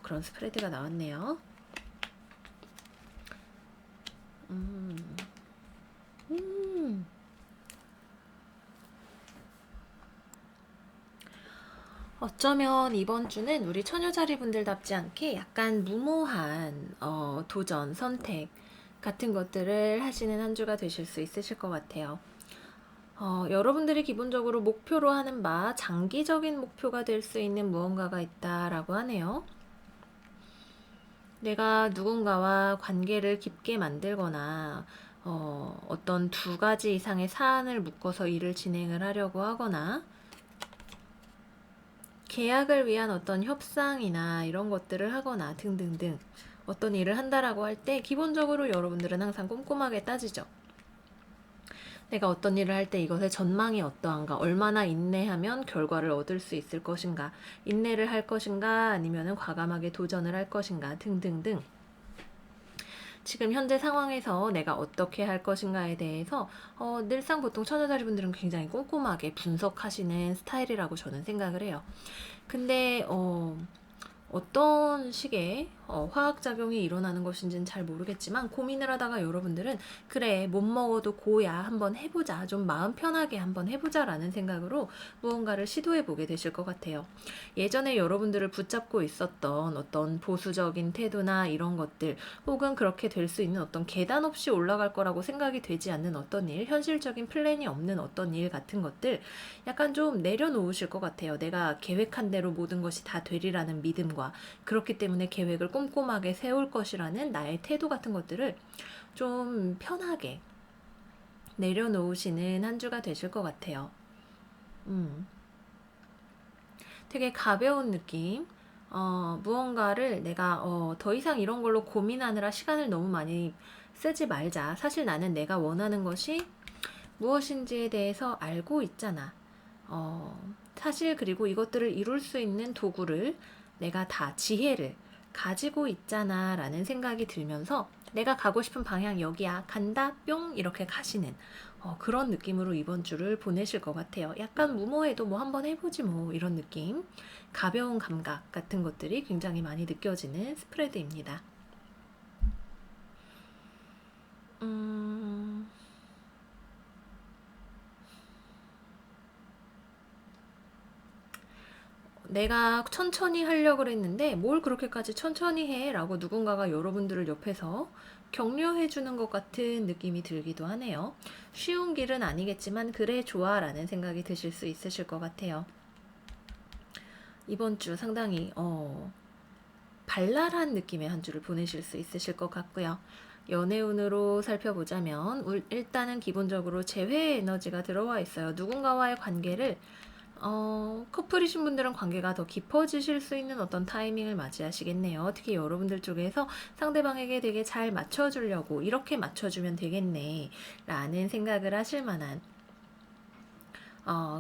그런 스프레드가 나왔네요. 어쩌면 이번 주는 우리 처녀자리 분들답지 않게 약간 무모한 도전, 선택 같은 것들을 하시는 한 주가 되실 수 있으실 것 같아요. 여러분들이 기본적으로 목표로 하는 바 장기적인 목표가 될 수 있는 무언가가 있다라고 하네요. 내가 누군가와 관계를 깊게 만들거나 어떤 두 가지 이상의 사안을 묶어서 일을 진행을 하려고 하거나 계약을 위한 어떤 협상이나 이런 것들을 하거나 등등등 어떤 일을 한다라고 할 때 기본적으로 여러분들은 항상 꼼꼼하게 따지죠. 내가 어떤 일을 할 때 이것의 전망이 어떠한가, 얼마나 인내하면 결과를 얻을 수 있을 것인가, 인내를 할 것인가 아니면 과감하게 도전을 할 것인가 등등등 지금 현재 상황에서 내가 어떻게 할 것인가에 대해서 늘상 보통 처녀자리 분들은 굉장히 꼼꼼하게 분석하시는 스타일이라고 저는 생각을 해요. 근데 어떤 식의 화학작용이 일어나는 것인지는 잘 모르겠지만 고민을 하다가 여러분들은 그래 못 먹어도 고야 한번 해보자, 좀 마음 편하게 한번 해보자 라는 생각으로 무언가를 시도해 보게 되실 것 같아요. 예전에 여러분들을 붙잡고 있었던 어떤 보수적인 태도나 이런 것들, 혹은 그렇게 될 수 있는 어떤 계단 없이 올라갈 거라고 생각이 되지 않는 어떤 일, 현실적인 플랜이 없는 어떤 일 같은 것들 약간 좀 내려놓으실 것 같아요. 내가 계획한 대로 모든 것이 다 되리라는 믿음과, 그렇기 때문에 계획을 꼼꼼하게 세울 것이라는 나의 태도 같은 것들을 좀 편하게 내려놓으시는 한 주가 되실 것 같아요. 되게 가벼운 느낌. 무언가를 내가 더 이상 이런 걸로 고민하느라 시간을 너무 많이 쓰지 말자. 사실 나는 내가 원하는 것이 무엇인지에 대해서 알고 있잖아. 사실 그리고 이것들을 이룰 수 있는 도구를, 내가 다 지혜를 가지고 있잖아 라는 생각이 들면서 내가 가고 싶은 방향 여기야, 간다 뿅 이렇게 가시는 그런 느낌으로 이번 주를 보내실 것 같아요. 약간 무모해도 뭐 한번 해보지 뭐 이런 느낌, 가벼운 감각 같은 것들이 굉장히 많이 느껴지는 스프레드입니다. 내가 천천히 하려고 그랬는데 뭘 그렇게까지 천천히 해? 라고 누군가가 여러분들을 옆에서 격려해 주는 것 같은 느낌이 들기도 하네요. 쉬운 길은 아니겠지만 그래 좋아 라는 생각이 드실 수 있으실 것 같아요. 이번 주 상당히 발랄한 느낌의 한 주를 보내실 수 있으실 것 같고요. 연애운으로 살펴보자면 일단은 기본적으로 재회 에너지가 들어와 있어요. 누군가와의 관계를 커플이신 분들은 관계가 더 깊어지실 수 있는 어떤 타이밍을 맞이하시겠네요. 특히 여러분들 쪽에서 상대방에게 되게 잘 맞춰주려고, 이렇게 맞춰주면 되겠네 라는 생각을 하실 만한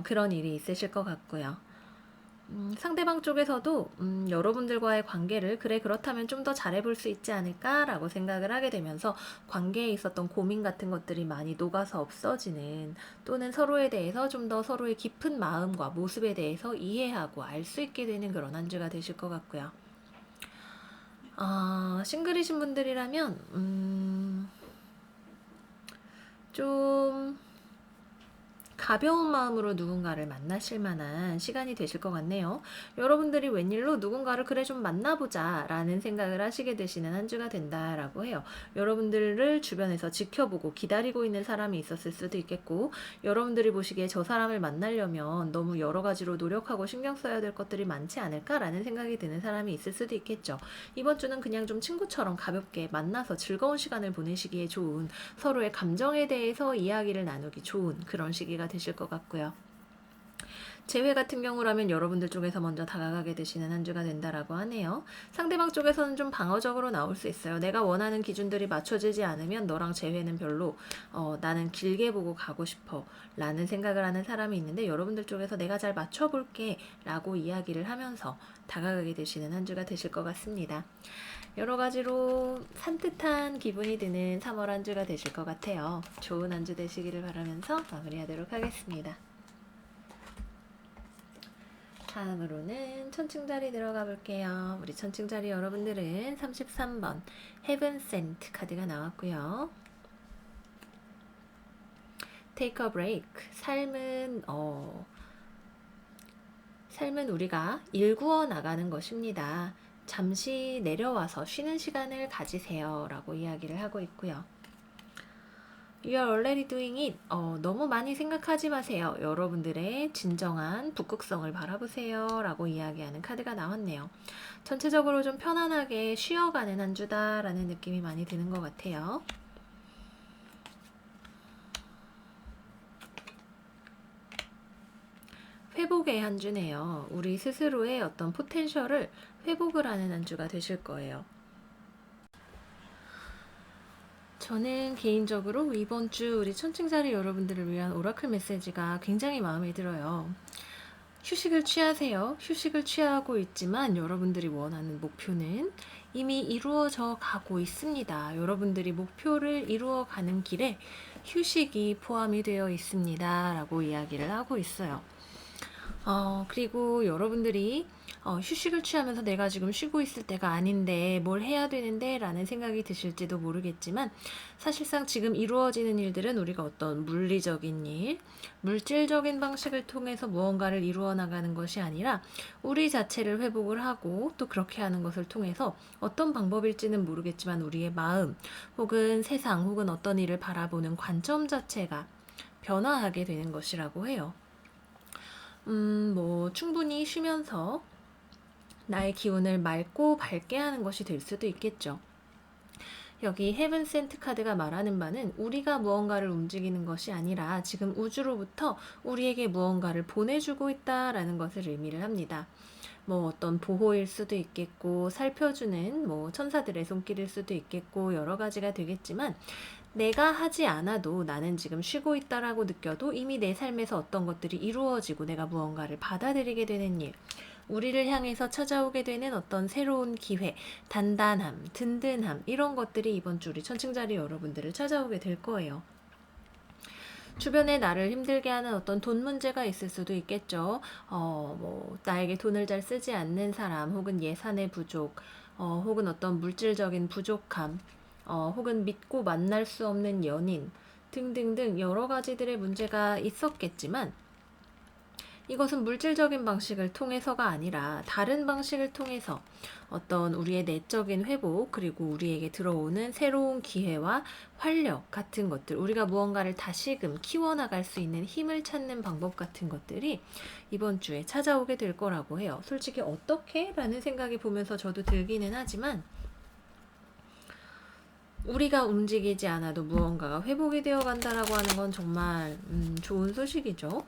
그런 일이 있으실 것 같고요. 상대방 쪽에서도 여러분들과의 관계를 그래 그렇다면 좀 더 잘해볼 수 있지 않을까라고 생각을 하게 되면서 관계에 있었던 고민 같은 것들이 많이 녹아서 없어지는, 또는 서로에 대해서 좀 더 서로의 깊은 마음과 모습에 대해서 이해하고 알 수 있게 되는 그런 한 주가 되실 것 같고요. 싱글이신 분들이라면 좀 가벼운 마음으로 누군가를 만나실 만한 시간이 되실 것 같네요. 여러분들이 웬일로 누군가를 그래 좀 만나보자 라는 생각을 하시게 되시는 한 주가 된다라고 해요. 여러분들을 주변에서 지켜보고 기다리고 있는 사람이 있었을 수도 있겠고, 여러분들이 보시기에 저 사람을 만나려면 너무 여러 가지로 노력하고 신경 써야 될 것들이 많지 않을까라는 생각이 드는 사람이 있을 수도 있겠죠. 이번 주는 그냥 좀 친구처럼 가볍게 만나서 즐거운 시간을 보내시기에 좋은, 서로의 감정에 대해서 이야기를 나누기 좋은 그런 시기가 되실 것 같고요. 재회 같은 경우라면 여러분들 쪽에서 먼저 다가가게 되시는 한 주가 된다라고 하네요. 상대방 쪽에서는 좀 방어적으로 나올 수 있어요. 내가 원하는 기준들이 맞춰지지 않으면 너랑 재회는 별로, 나는 길게 보고 가고 싶어 라는 생각을 하는 사람이 있는데, 여러분들 쪽에서 내가 잘 맞춰볼게 라고 이야기를 하면서 다가가게 되시는 한 주가 되실 것 같습니다. 여러 가지로 산뜻한 기분이 드는 3월 한 주가 되실 것 같아요. 좋은 한 주 되시기를 바라면서 마무리하도록 하겠습니다. 다음으로는 천칭자리 들어가 볼게요. 우리 천칭자리 여러분들은 33번 Heaven Sent 카드가 나왔고요. Take a break. 삶은 우리가 일구어 나가는 것입니다. 잠시 내려와서 쉬는 시간을 가지세요 라고 이야기를 하고 있고요. You are already doing it. 너무 많이 생각하지 마세요. 여러분들의 진정한 북극성을 바라보세요 라고 이야기하는 카드가 나왔네요. 전체적으로 좀 편안하게 쉬어가는 한 주다라는 느낌이 많이 드는 것 같아요. 회복의 한 주네요. 우리 스스로의 어떤 포텐셜을 회복을 하는 한 주가 되실 거예요. 저는 개인적으로 이번 주 우리 천칭자리 여러분들을 위한 오라클 메시지가 굉장히 마음에 들어요. 휴식을 취하세요. 휴식을 취하고 있지만 여러분들이 원하는 목표는 이미 이루어져 가고 있습니다. 여러분들이 목표를 이루어 가는 길에 휴식이 포함이 되어 있습니다 라고 이야기를 하고 있어요. 그리고 여러분들이 휴식을 취하면서 내가 지금 쉬고 있을 때가 아닌데 뭘 해야 되는데 라는 생각이 드실지도 모르겠지만, 사실상 지금 이루어지는 일들은 우리가 어떤 물리적인 일, 물질적인 방식을 통해서 무언가를 이루어 나가는 것이 아니라 우리 자체를 회복을 하고, 또 그렇게 하는 것을 통해서 어떤 방법일지는 모르겠지만 우리의 마음 혹은 세상 혹은 어떤 일을 바라보는 관점 자체가 변화하게 되는 것이라고 해요. 충분히 쉬면서 나의 기운을 맑고 밝게 하는 것이 될 수도 있겠죠. 여기 헤븐 센트 카드가 말하는 바는 우리가 무언가를 움직이는 것이 아니라 지금 우주로부터 우리에게 무언가를 보내주고 있다라는 것을 의미를 합니다. 어떤 보호일 수도 있겠고, 살펴주는 천사들의 손길일 수도 있겠고, 여러 가지가 되겠지만, 내가 하지 않아도 나는 지금 쉬고 있다라고 느껴도 이미 내 삶에서 어떤 것들이 이루어지고 내가 무언가를 받아들이게 되는 일, 우리를 향해서 찾아오게 되는 어떤 새로운 기회, 단단함, 든든함, 이런 것들이 이번 주 우리 천칭자리 여러분들을 찾아오게 될 거예요. 주변에 나를 힘들게 하는 어떤 돈 문제가 있을 수도 있겠죠. 나에게 돈을 잘 쓰지 않는 사람, 혹은 예산의 부족, 혹은 어떤 물질적인 부족함, 혹은 믿고 만날 수 없는 연인 등등등 여러 가지들의 문제가 있었겠지만, 이것은 물질적인 방식을 통해서가 아니라 다른 방식을 통해서 어떤 우리의 내적인 회복, 그리고 우리에게 들어오는 새로운 기회와 활력 같은 것들, 우리가 무언가를 다시금 키워나갈 수 있는 힘을 찾는 방법 같은 것들이 이번 주에 찾아오게 될 거라고 해요. 솔직히 어떻게? 라는 생각이 보면서 저도 들기는 하지만, 우리가 움직이지 않아도 무언가가 회복이 되어 간다라고 하는 건 정말 좋은 소식이죠.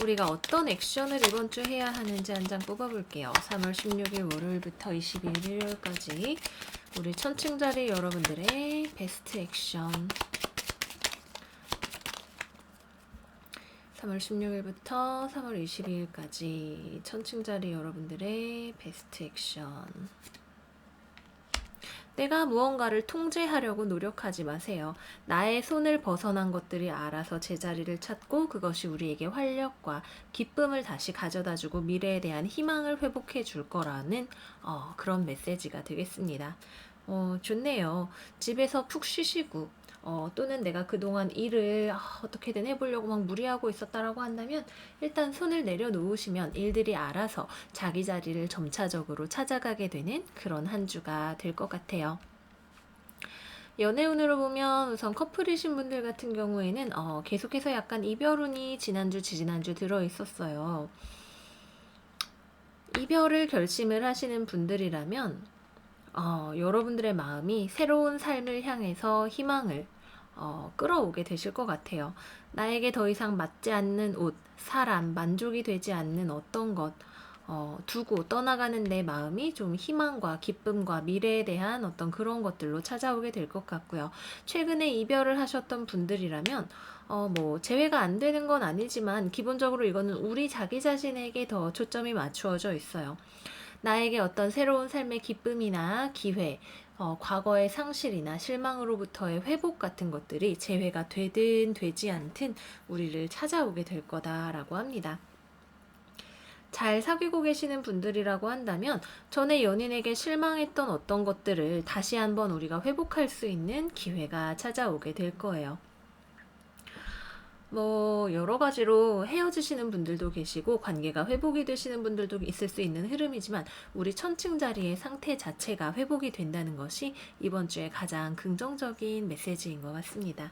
우리가 어떤 액션을 이번 주 해야 하는지 한 장 뽑아볼게요. 3월 16일 월요일부터 20일 일요일까지 우리 천칭자리 여러분들의 베스트 액션. 3월 16일부터 3월 22일까지 천칭자리 여러분들의 베스트 액션. 내가 무언가를 통제하려고 노력하지 마세요. 나의 손을 벗어난 것들이 알아서 제자리를 찾고 그것이 우리에게 활력과 기쁨을 다시 가져다주고 미래에 대한 희망을 회복해 줄 거라는 그런 메시지가 되겠습니다. 좋네요. 집에서 푹 쉬시고 또는 내가 그동안 일을 어떻게든 해보려고 막 무리하고 있었다라고 한다면, 일단 손을 내려놓으시면 일들이 알아서 자기 자리를 점차적으로 찾아가게 되는 그런 한 주가 될 것 같아요. 연애운으로 보면 우선 커플이신 분들 같은 경우에는 계속해서 약간 이별운이 지난주, 지지난주 들어있었어요. 이별을 결심을 하시는 분들이라면 여러분들의 마음이 새로운 삶을 향해서 희망을 끌어오게 되실 것 같아요. 나에게 더 이상 맞지 않는 옷, 사람, 만족이 되지 않는 어떤 것 두고 떠나가는 내 마음이 좀 희망과 기쁨과 미래에 대한 어떤 그런 것들로 찾아오게 될 것 같고요. 최근에 이별을 하셨던 분들이라면 재회가 안 되는 건 아니지만 기본적으로 이거는 우리 자기 자신에게 더 초점이 맞추어져 있어요. 나에게 어떤 새로운 삶의 기쁨이나 기회, 과거의 상실이나 실망으로부터의 회복 같은 것들이 재회가 되든 되지 않든 우리를 찾아오게 될 거다라고 합니다. 잘 사귀고 계시는 분들이라고 한다면 전에 연인에게 실망했던 어떤 것들을 다시 한번 우리가 회복할 수 있는 기회가 찾아오게 될 거예요. 여러 가지로 헤어지시는 분들도 계시고 관계가 회복이 되시는 분들도 있을 수 있는 흐름이지만, 우리 천칭자리의 상태 자체가 회복이 된다는 것이 이번 주에 가장 긍정적인 메시지인 것 같습니다.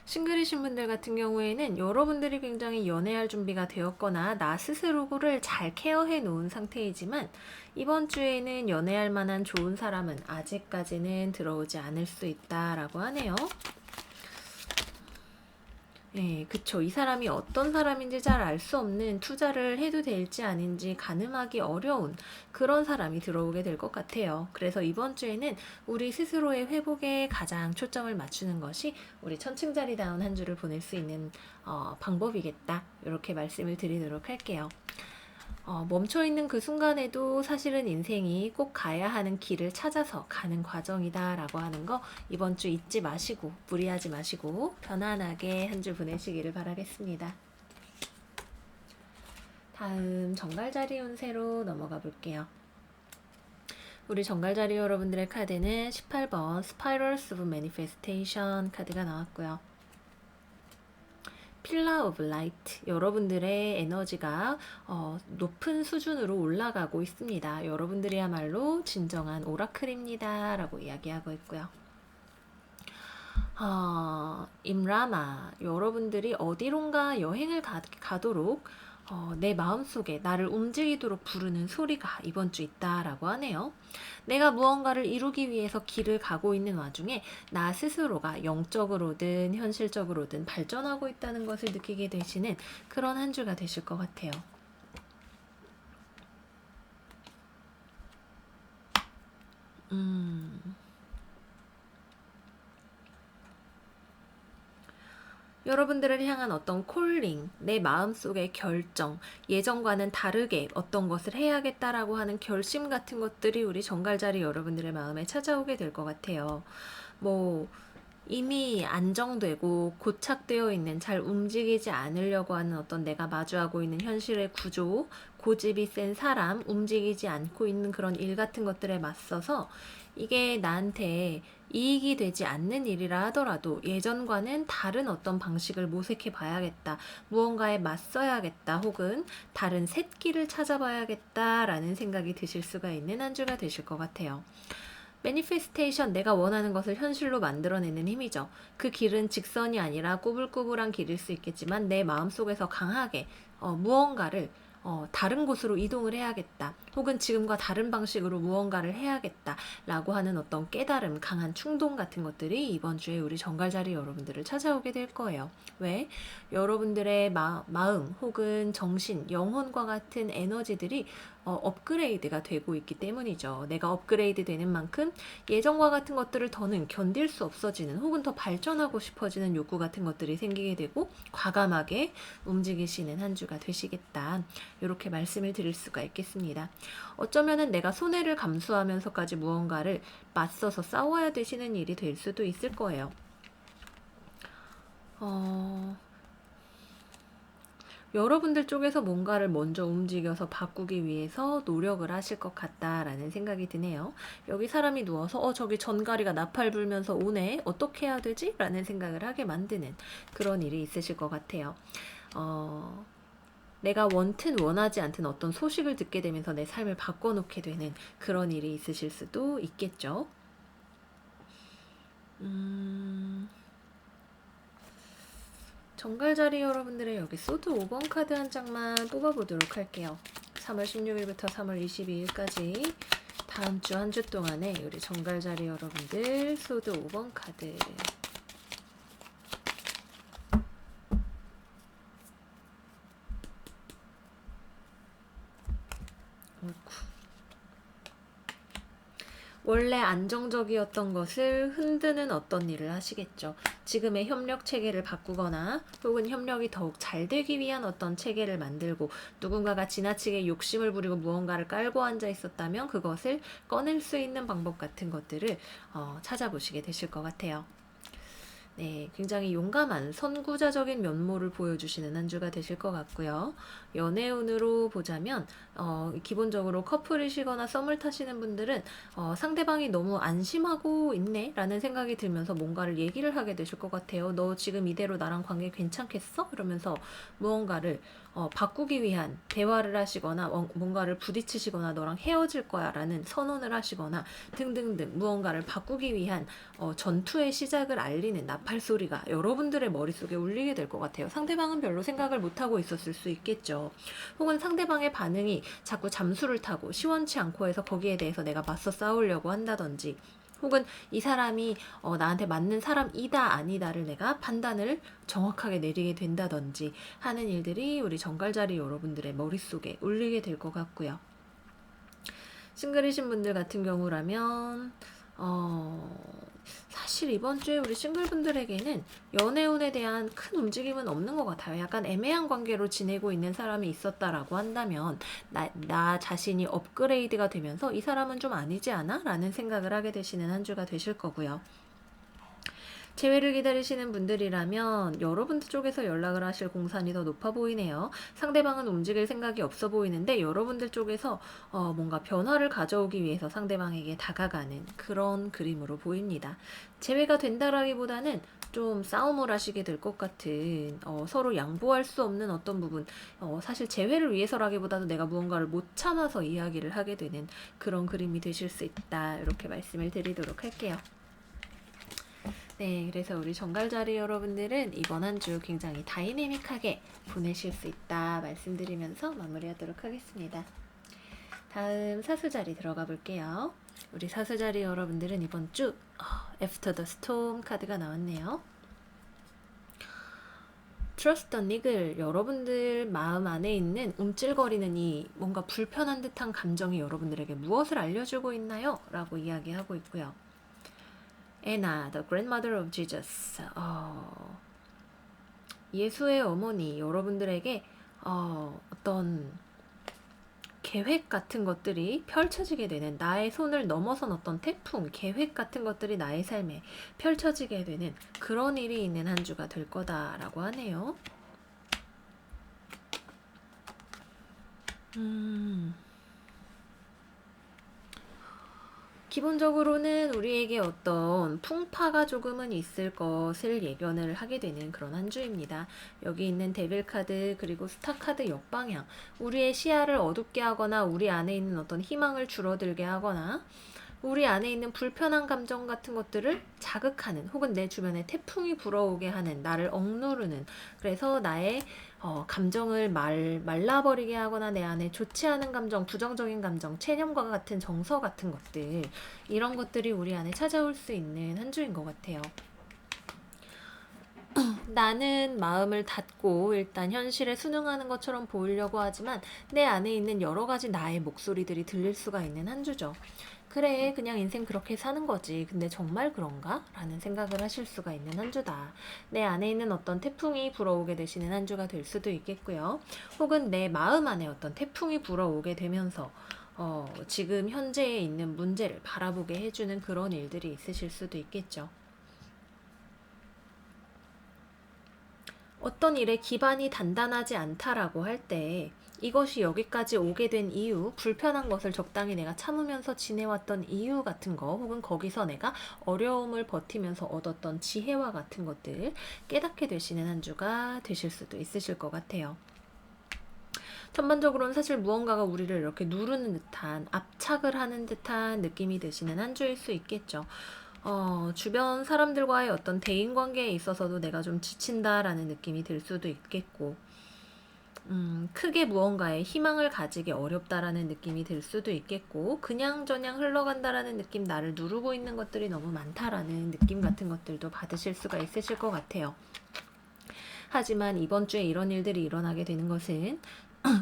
싱글이신 분들 같은 경우에는 여러분들이 굉장히 연애할 준비가 되었거나 나 스스로를 잘 케어해 놓은 상태이지만, 이번 주에는 연애할 만한 좋은 사람은 아직까지는 들어오지 않을 수 있다라고 하네요. 네, 그쵸. 이 사람이 어떤 사람인지 잘 알 수 없는, 투자를 해도 될지 아닌지 가늠하기 어려운 그런 사람이 들어오게 될 것 같아요. 그래서 이번 주에는 우리 스스로의 회복에 가장 초점을 맞추는 것이 우리 천칭자리다운 한 주를 보낼 수 있는 방법이겠다. 이렇게 말씀을 드리도록 할게요. 멈춰있는 그 순간에도 사실은 인생이 꼭 가야 하는 길을 찾아서 가는 과정이다라고 하는 거 이번 주 잊지 마시고 무리하지 마시고 편안하게 한 주 보내시기를 바라겠습니다. 다음 정갈자리 운세로 넘어가 볼게요. 우리 정갈자리 여러분들의 카드는 18번 Spirals of Manifestation 카드가 나왔고요. 필라 오브 라이트, 여러분들의 에너지가 높은 수준으로 올라가고 있습니다. 여러분들이야말로 진정한 오라클입니다 라고 이야기하고 있고요. 임라마, 여러분들이 어디론가 여행을 가도록 내 마음속에 나를 움직이도록 부르는 소리가 이번 주 있다라고 하네요. 내가 무언가를 이루기 위해서 길을 가고 있는 와중에 나 스스로가 영적으로든 현실적으로든 발전하고 있다는 것을 느끼게 되시는 그런 한 주가 되실 것 같아요. 여러분들을 향한 어떤 콜링, 내 마음속의 결정, 예전과는 다르게 어떤 것을 해야겠다라고 하는 결심 같은 것들이 우리 정갈자리 여러분들의 마음에 찾아오게 될 것 같아요. 이미 안정되고 고착되어 있는, 잘 움직이지 않으려고 하는 어떤 내가 마주하고 있는 현실의 구조, 고집이 센 사람, 움직이지 않고 있는 그런 일 같은 것들에 맞서서 이게 나한테 이익이 되지 않는 일이라 하더라도 예전과는 다른 어떤 방식을 모색해 봐야겠다. 무언가에 맞서야겠다. 혹은 다른 샛길을 찾아봐야겠다라는 생각이 드실 수가 있는 한 주가 되실 것 같아요. 매니페스테이션, 내가 원하는 것을 현실로 만들어내는 힘이죠. 그 길은 직선이 아니라 꾸불꾸불한 길일 수 있겠지만 내 마음속에서 강하게 무언가를 다른 곳으로 이동을 해야겠다. 혹은 지금과 다른 방식으로 무언가를 해야겠다. 라고 하는 어떤 깨달음, 강한 충동 같은 것들이 이번 주에 우리 정갈자리 여러분들을 찾아오게 될 거예요. 왜? 여러분들의 마음 혹은 정신, 영혼과 같은 에너지들이 업그레이드가 되고 있기 때문이죠. 내가 업그레이드 되는 만큼 예전과 같은 것들을 더는 견딜 수 없어지는 혹은 더 발전하고 싶어지는 욕구 같은 것들이 생기게 되고 과감하게 움직이시는 한 주가 되시겠다. 이렇게 말씀을 드릴 수가 있겠습니다. 어쩌면은 내가 손해를 감수하면서까지 무언가를 맞서서 싸워야 되시는 일이 될 수도 있을 거예요. 여러분들 쪽에서 뭔가를 먼저 움직여서 바꾸기 위해서 노력을 하실 것 같다라는 생각이 드네요. 여기 사람이 누워서 저기 전가리가 나팔 불면서 오네. 어떻게 해야 되지? 라는 생각을 하게 만드는 그런 일이 있으실 것 같아요. 내가 원튼 원하지 않든 어떤 소식을 듣게 되면서 내 삶을 바꿔놓게 되는 그런 일이 있으실 수도 있겠죠. 정갈자리 여러분들의 여기 소드 5번 카드 한 장만 뽑아보도록 할게요. 3월 16일부터 3월 22일까지 다음 주 한 주 동안에 우리 정갈자리 여러분들 소드 5번 카드. 원래 안정적이었던 것을 흔드는 어떤 일을 하시겠죠. 지금의 협력 체계를 바꾸거나 혹은 협력이 더욱 잘 되기 위한 어떤 체계를 만들고 누군가가 지나치게 욕심을 부리고 무언가를 깔고 앉아 있었다면 그것을 꺼낼 수 있는 방법 같은 것들을 찾아보시게 되실 것 같아요. 네, 굉장히 용감한 선구자적인 면모를 보여주시는 한 주가 되실 것 같고요. 연애운으로 보자면 기본적으로 커플이시거나 썸을 타시는 분들은 상대방이 너무 안심하고 있네 라는 생각이 들면서 뭔가를 얘기를 하게 되실 것 같아요. 너 지금 이대로 나랑 관계 괜찮겠어? 그러면서 무언가를 바꾸기 위한 대화를 하시거나 뭔가를 부딪히시거나 너랑 헤어질 거야 라는 선언을 하시거나 등등등 무언가를 바꾸기 위한 전투의 시작을 알리는 나팔소리가 여러분들의 머릿속에 울리게 될 것 같아요. 상대방은 별로 생각을 못하고 있었을 수 있겠죠. 혹은 상대방의 반응이 자꾸 잠수를 타고 시원치 않고 해서 거기에 대해서 내가 맞서 싸우려고 한다든지 혹은 이 사람이 나한테 맞는 사람이다 아니다를 내가 판단을 정확하게 내리게 된다든지 하는 일들이 우리 정갈자리 여러분들의 머릿속에 울리게 될 것 같고요. 싱글이신 분들 같은 경우라면 사실 이번 주에 우리 싱글분들에게는 연애운에 대한 큰 움직임은 없는 것 같아요. 약간 애매한 관계로 지내고 있는 사람이 있었다라고 한다면 나 자신이 업그레이드가 되면서 이 사람은 좀 아니지 않아? 라는 생각을 하게 되시는 한 주가 되실 거고요. 재회를 기다리시는 분들이라면 여러분들 쪽에서 연락을 하실 공산이 더 높아 보이네요. 상대방은 움직일 생각이 없어 보이는데 여러분들 쪽에서 뭔가 변화를 가져오기 위해서 상대방에게 다가가는 그런 그림으로 보입니다. 재회가 된다라기보다는 좀 싸움을 하시게 될 것 같은 서로 양보할 수 없는 어떤 부분, 사실 재회를 위해서라기보다도 내가 무언가를 못 참아서 이야기를 하게 되는 그런 그림이 되실 수 있다, 이렇게 말씀을 드리도록 할게요. 네, 그래서 우리 정갈자리 여러분들은 이번 한 주 굉장히 다이내믹하게 보내실 수 있다 말씀드리면서 마무리하도록 하겠습니다. 다음 사수자리 들어가 볼게요. 우리 사수자리 여러분들은 이번 주 After the Storm 카드가 나왔네요. Trust the Niggle, 여러분들 마음 안에 있는 움찔거리는 이 뭔가 불편한 듯한 감정이 여러분들에게 무엇을 알려주고 있나요? 라고 이야기하고 있고요. Anna, the grandmother of Jesus. 예수의 어머니, 여러분들에게 어떤 계획 같은 것들이 펼쳐지게 되는, 나의 손을 넘어선 어떤 태풍, 계획 같은 것들이 나의 삶에 펼쳐지게 되는 그런 일이 있는 한 주가 될 거다라고 하네요. 기본적으로는 우리에게 어떤 풍파가 조금은 있을 것을 예견을 하게 되는 그런 한 주입니다. 여기 있는 데빌 카드 그리고 스타 카드 역방향, 우리의 시야를 어둡게 하거나 우리 안에 있는 어떤 희망을 줄어들게 하거나 우리 안에 있는 불편한 감정 같은 것들을 자극하는, 혹은 내 주변에 태풍이 불어오게 하는, 나를 억누르는, 그래서 나의 감정을 말라버리게 하거나 내 안에 좋지 않은 감정, 부정적인 감정, 체념과 같은 정서 같은 것들, 이런 것들이 우리 안에 찾아올 수 있는 한 주인 것 같아요. 나는 마음을 닫고 일단 현실에 순응하는 것처럼 보이려고 하지만 내 안에 있는 여러 가지 나의 목소리들이 들릴 수가 있는 한 주죠. 그래, 그냥 인생 그렇게 사는 거지. 근데 정말 그런가? 라는 생각을 하실 수가 있는 한 주다. 내 안에 있는 어떤 태풍이 불어오게 되시는 한 주가 될 수도 있겠고요. 혹은 내 마음 안에 어떤 태풍이 불어오게 되면서 지금 현재에 있는 문제를 바라보게 해주는 그런 일들이 있으실 수도 있겠죠. 어떤 일에 기반이 단단하지 않다라고 할 때 이것이 여기까지 오게 된 이유, 불편한 것을 적당히 내가 참으면서 지내왔던 이유 같은 거, 혹은 거기서 내가 어려움을 버티면서 얻었던 지혜와 같은 것들 깨닫게 되시는 한 주가 되실 수도 있으실 것 같아요. 전반적으로는 사실 무언가가 우리를 이렇게 누르는 듯한, 압착을 하는 듯한 느낌이 드시는 한 주일 수 있겠죠. 주변 사람들과의 어떤 대인관계에 있어서도 내가 좀 지친다라는 느낌이 들 수도 있겠고, 크게 무언가에 희망을 가지기 어렵다라는 느낌이 들 수도 있겠고, 그냥저냥 흘러간다라는 느낌, 나를 누르고 있는 것들이 너무 많다라는 느낌 같은 것들도 받으실 수가 있으실 것 같아요. 하지만 이번 주에 이런 일들이 일어나게 되는 것은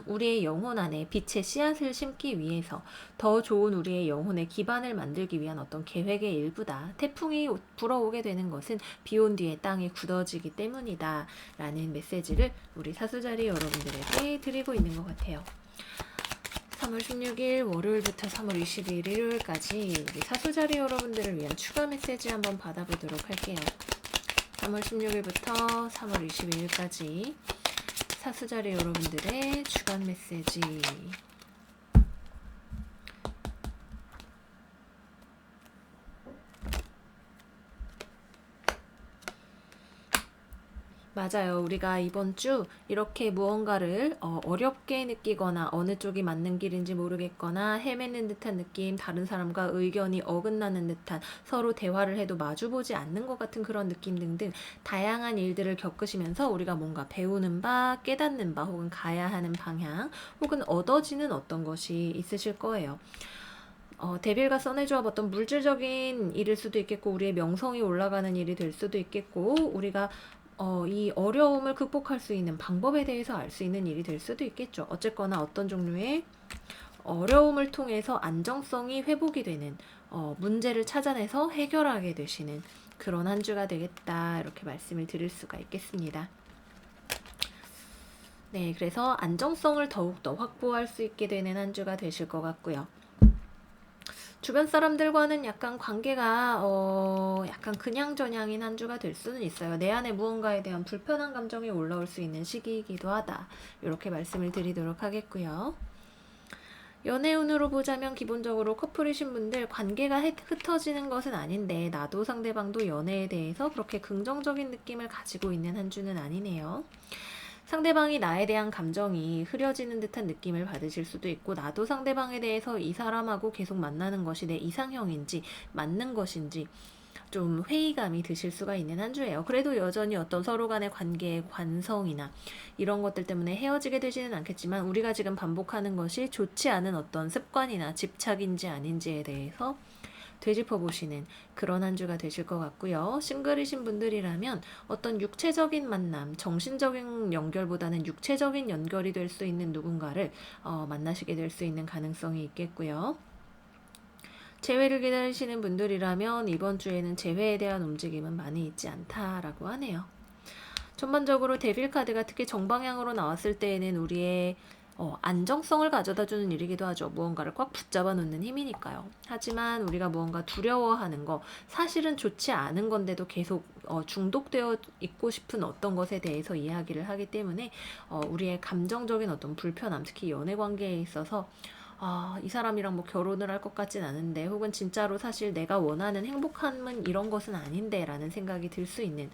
우리의 영혼 안에 빛의 씨앗을 심기 위해서 더 좋은 우리의 영혼의 기반을 만들기 위한 어떤 계획의 일부다. 태풍이 불어오게 되는 것은 비온 뒤에 땅이 굳어지기 때문이다 라는 메시지를 우리 사수자리 여러분들에게 드리고 있는 것 같아요. 3월 16일 월요일부터 3월 22일 일요일까지 우리 사수자리 여러분들을 위한 추가 메시지 한번 받아보도록 할게요. 3월 16일부터 3월 22일까지 사수자리 여러분들의 주간 메시지. 맞아요. 우리가 이번 주 이렇게 무언가를 어렵게 느끼거나 어느 쪽이 맞는 길인지 모르겠거나 헤매는 듯한 느낌, 다른 사람과 의견이 어긋나는 듯한, 서로 대화를 해도 마주보지 않는 것 같은 그런 느낌 등등 다양한 일들을 겪으시면서 우리가 뭔가 배우는 바, 깨닫는 바, 혹은 가야 하는 방향, 혹은 얻어지는 어떤 것이 있으실 거예요. 데빌과 써내조합 어떤 물질적인 일일 수도 있겠고, 우리의 명성이 올라가는 일이 될 수도 있겠고, 우리가 이 어려움을 극복할 수 있는 방법에 대해서 알 수 있는 일이 될 수도 있겠죠. 어쨌거나 어떤 종류의 어려움을 통해서 안정성이 회복이 되는 문제를 찾아내서 해결하게 되시는 그런 한 주가 되겠다 이렇게 말씀을 드릴 수가 있겠습니다. 네, 그래서 안정성을 더욱더 확보할 수 있게 되는 한 주가 되실 것 같고요. 주변 사람들과는 약간 관계가 약간 그냥저냥인 한 주가 될 수는 있어요. 내 안에 무언가에 대한 불편한 감정이 올라올 수 있는 시기이기도 하다. 이렇게 말씀을 드리도록 하겠고요. 연애운으로 보자면 기본적으로 커플이신 분들 관계가 흩어지는 것은 아닌데 나도 상대방도 연애에 대해서 그렇게 긍정적인 느낌을 가지고 있는 한 주는 아니네요. 상대방이 나에 대한 감정이 흐려지는 듯한 느낌을 받으실 수도 있고 나도 상대방에 대해서 이 사람하고 계속 만나는 것이 내 이상형인지 맞는 것인지 좀 회의감이 드실 수가 있는 한 주예요. 그래도 여전히 어떤 서로 간의 관계의 관성이나 이런 것들 때문에 헤어지게 되지는 않겠지만 우리가 지금 반복하는 것이 좋지 않은 어떤 습관이나 집착인지 아닌지에 대해서 되짚어 보시는 그런 한 주가 되실 것 같고요. 싱글이신 분들이라면 어떤 육체적인 만남, 정신적인 연결보다는 육체적인 연결이 될 수 있는 누군가를 만나시게 될 수 있는 가능성이 있겠고요. 재회를 기다리시는 분들이라면 이번 주에는 재회에 대한 움직임은 많이 있지 않다라고 하네요. 전반적으로 데빌 카드가 특히 정방향으로 나왔을 때에는 우리의 안정성을 가져다주는 일이기도 하죠. 무언가를 꽉 붙잡아 놓는 힘이니까요. 하지만 우리가 무언가 두려워하는 거, 사실은 좋지 않은 건데도 계속 중독되어 있고 싶은 어떤 것에 대해서 이야기를 하기 때문에 우리의 감정적인 어떤 불편함, 특히 연애 관계에 있어서 이 사람이랑 뭐 결혼을 할 것 같진 않은데 혹은 진짜로 사실 내가 원하는 행복함은 이런 것은 아닌데 라는 생각이 들 수 있는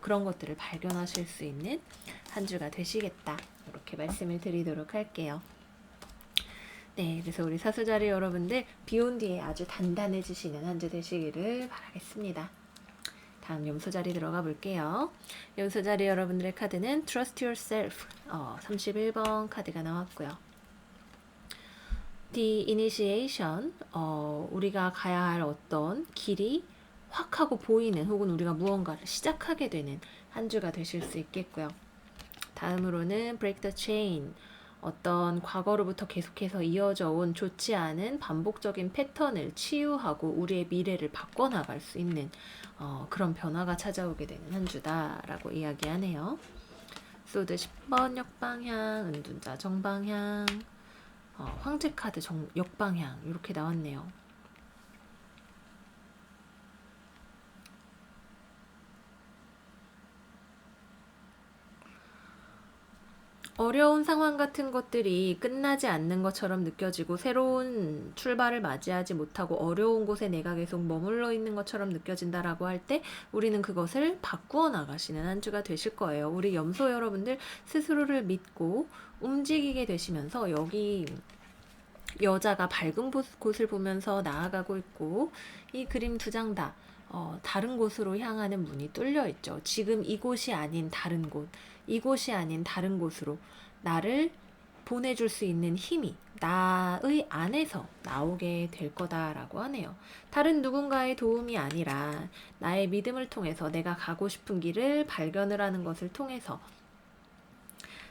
그런 것들을 발견하실 수 있는 한 주가 되시겠다 이렇게 말씀을 드리도록 할게요. 네, 그래서 우리 사수자리 여러분들 비온 뒤에 아주 단단해지시는 한 주 되시기를 바라겠습니다. 다음 염소자리 들어가 볼게요. 염소자리 여러분들의 카드는 Trust Yourself 31번 카드가 나왔고요. The initiation, 우리가 가야 할 어떤 길이 확 하고 보이는 혹은 우리가 무언가를 시작하게 되는 한 주가 되실 수 있겠고요. 다음으로는 break the chain, 어떤 과거로부터 계속해서 이어져 온 좋지 않은 반복적인 패턴을 치유하고 우리의 미래를 바꿔나갈 수 있는 그런 변화가 찾아오게 되는 한 주다라고 이야기하네요. 소드 10번 역방향, 은둔자 정방향, 황제 카드 역방향 이렇게 나왔네요. 어려운 상황 같은 것들이 끝나지 않는 것처럼 느껴지고 새로운 출발을 맞이하지 못하고 어려운 곳에 내가 계속 머물러 있는 것처럼 느껴진다라고 할 때 우리는 그것을 바꾸어 나가시는 한 주가 되실 거예요. 우리 염소 여러분들 스스로를 믿고 움직이게 되시면서 여기 여자가 밝은 곳을 보면서 나아가고 있고 이 그림 두 장 다 다른 곳으로 향하는 문이 뚫려 있죠. 지금 이곳이 아닌 다른 곳, 이곳이 아닌 다른 곳으로 나를 보내줄 수 있는 힘이 나의 안에서 나오게 될 거다라고 하네요. 다른 누군가의 도움이 아니라 나의 믿음을 통해서 내가 가고 싶은 길을 발견을 하는 것을 통해서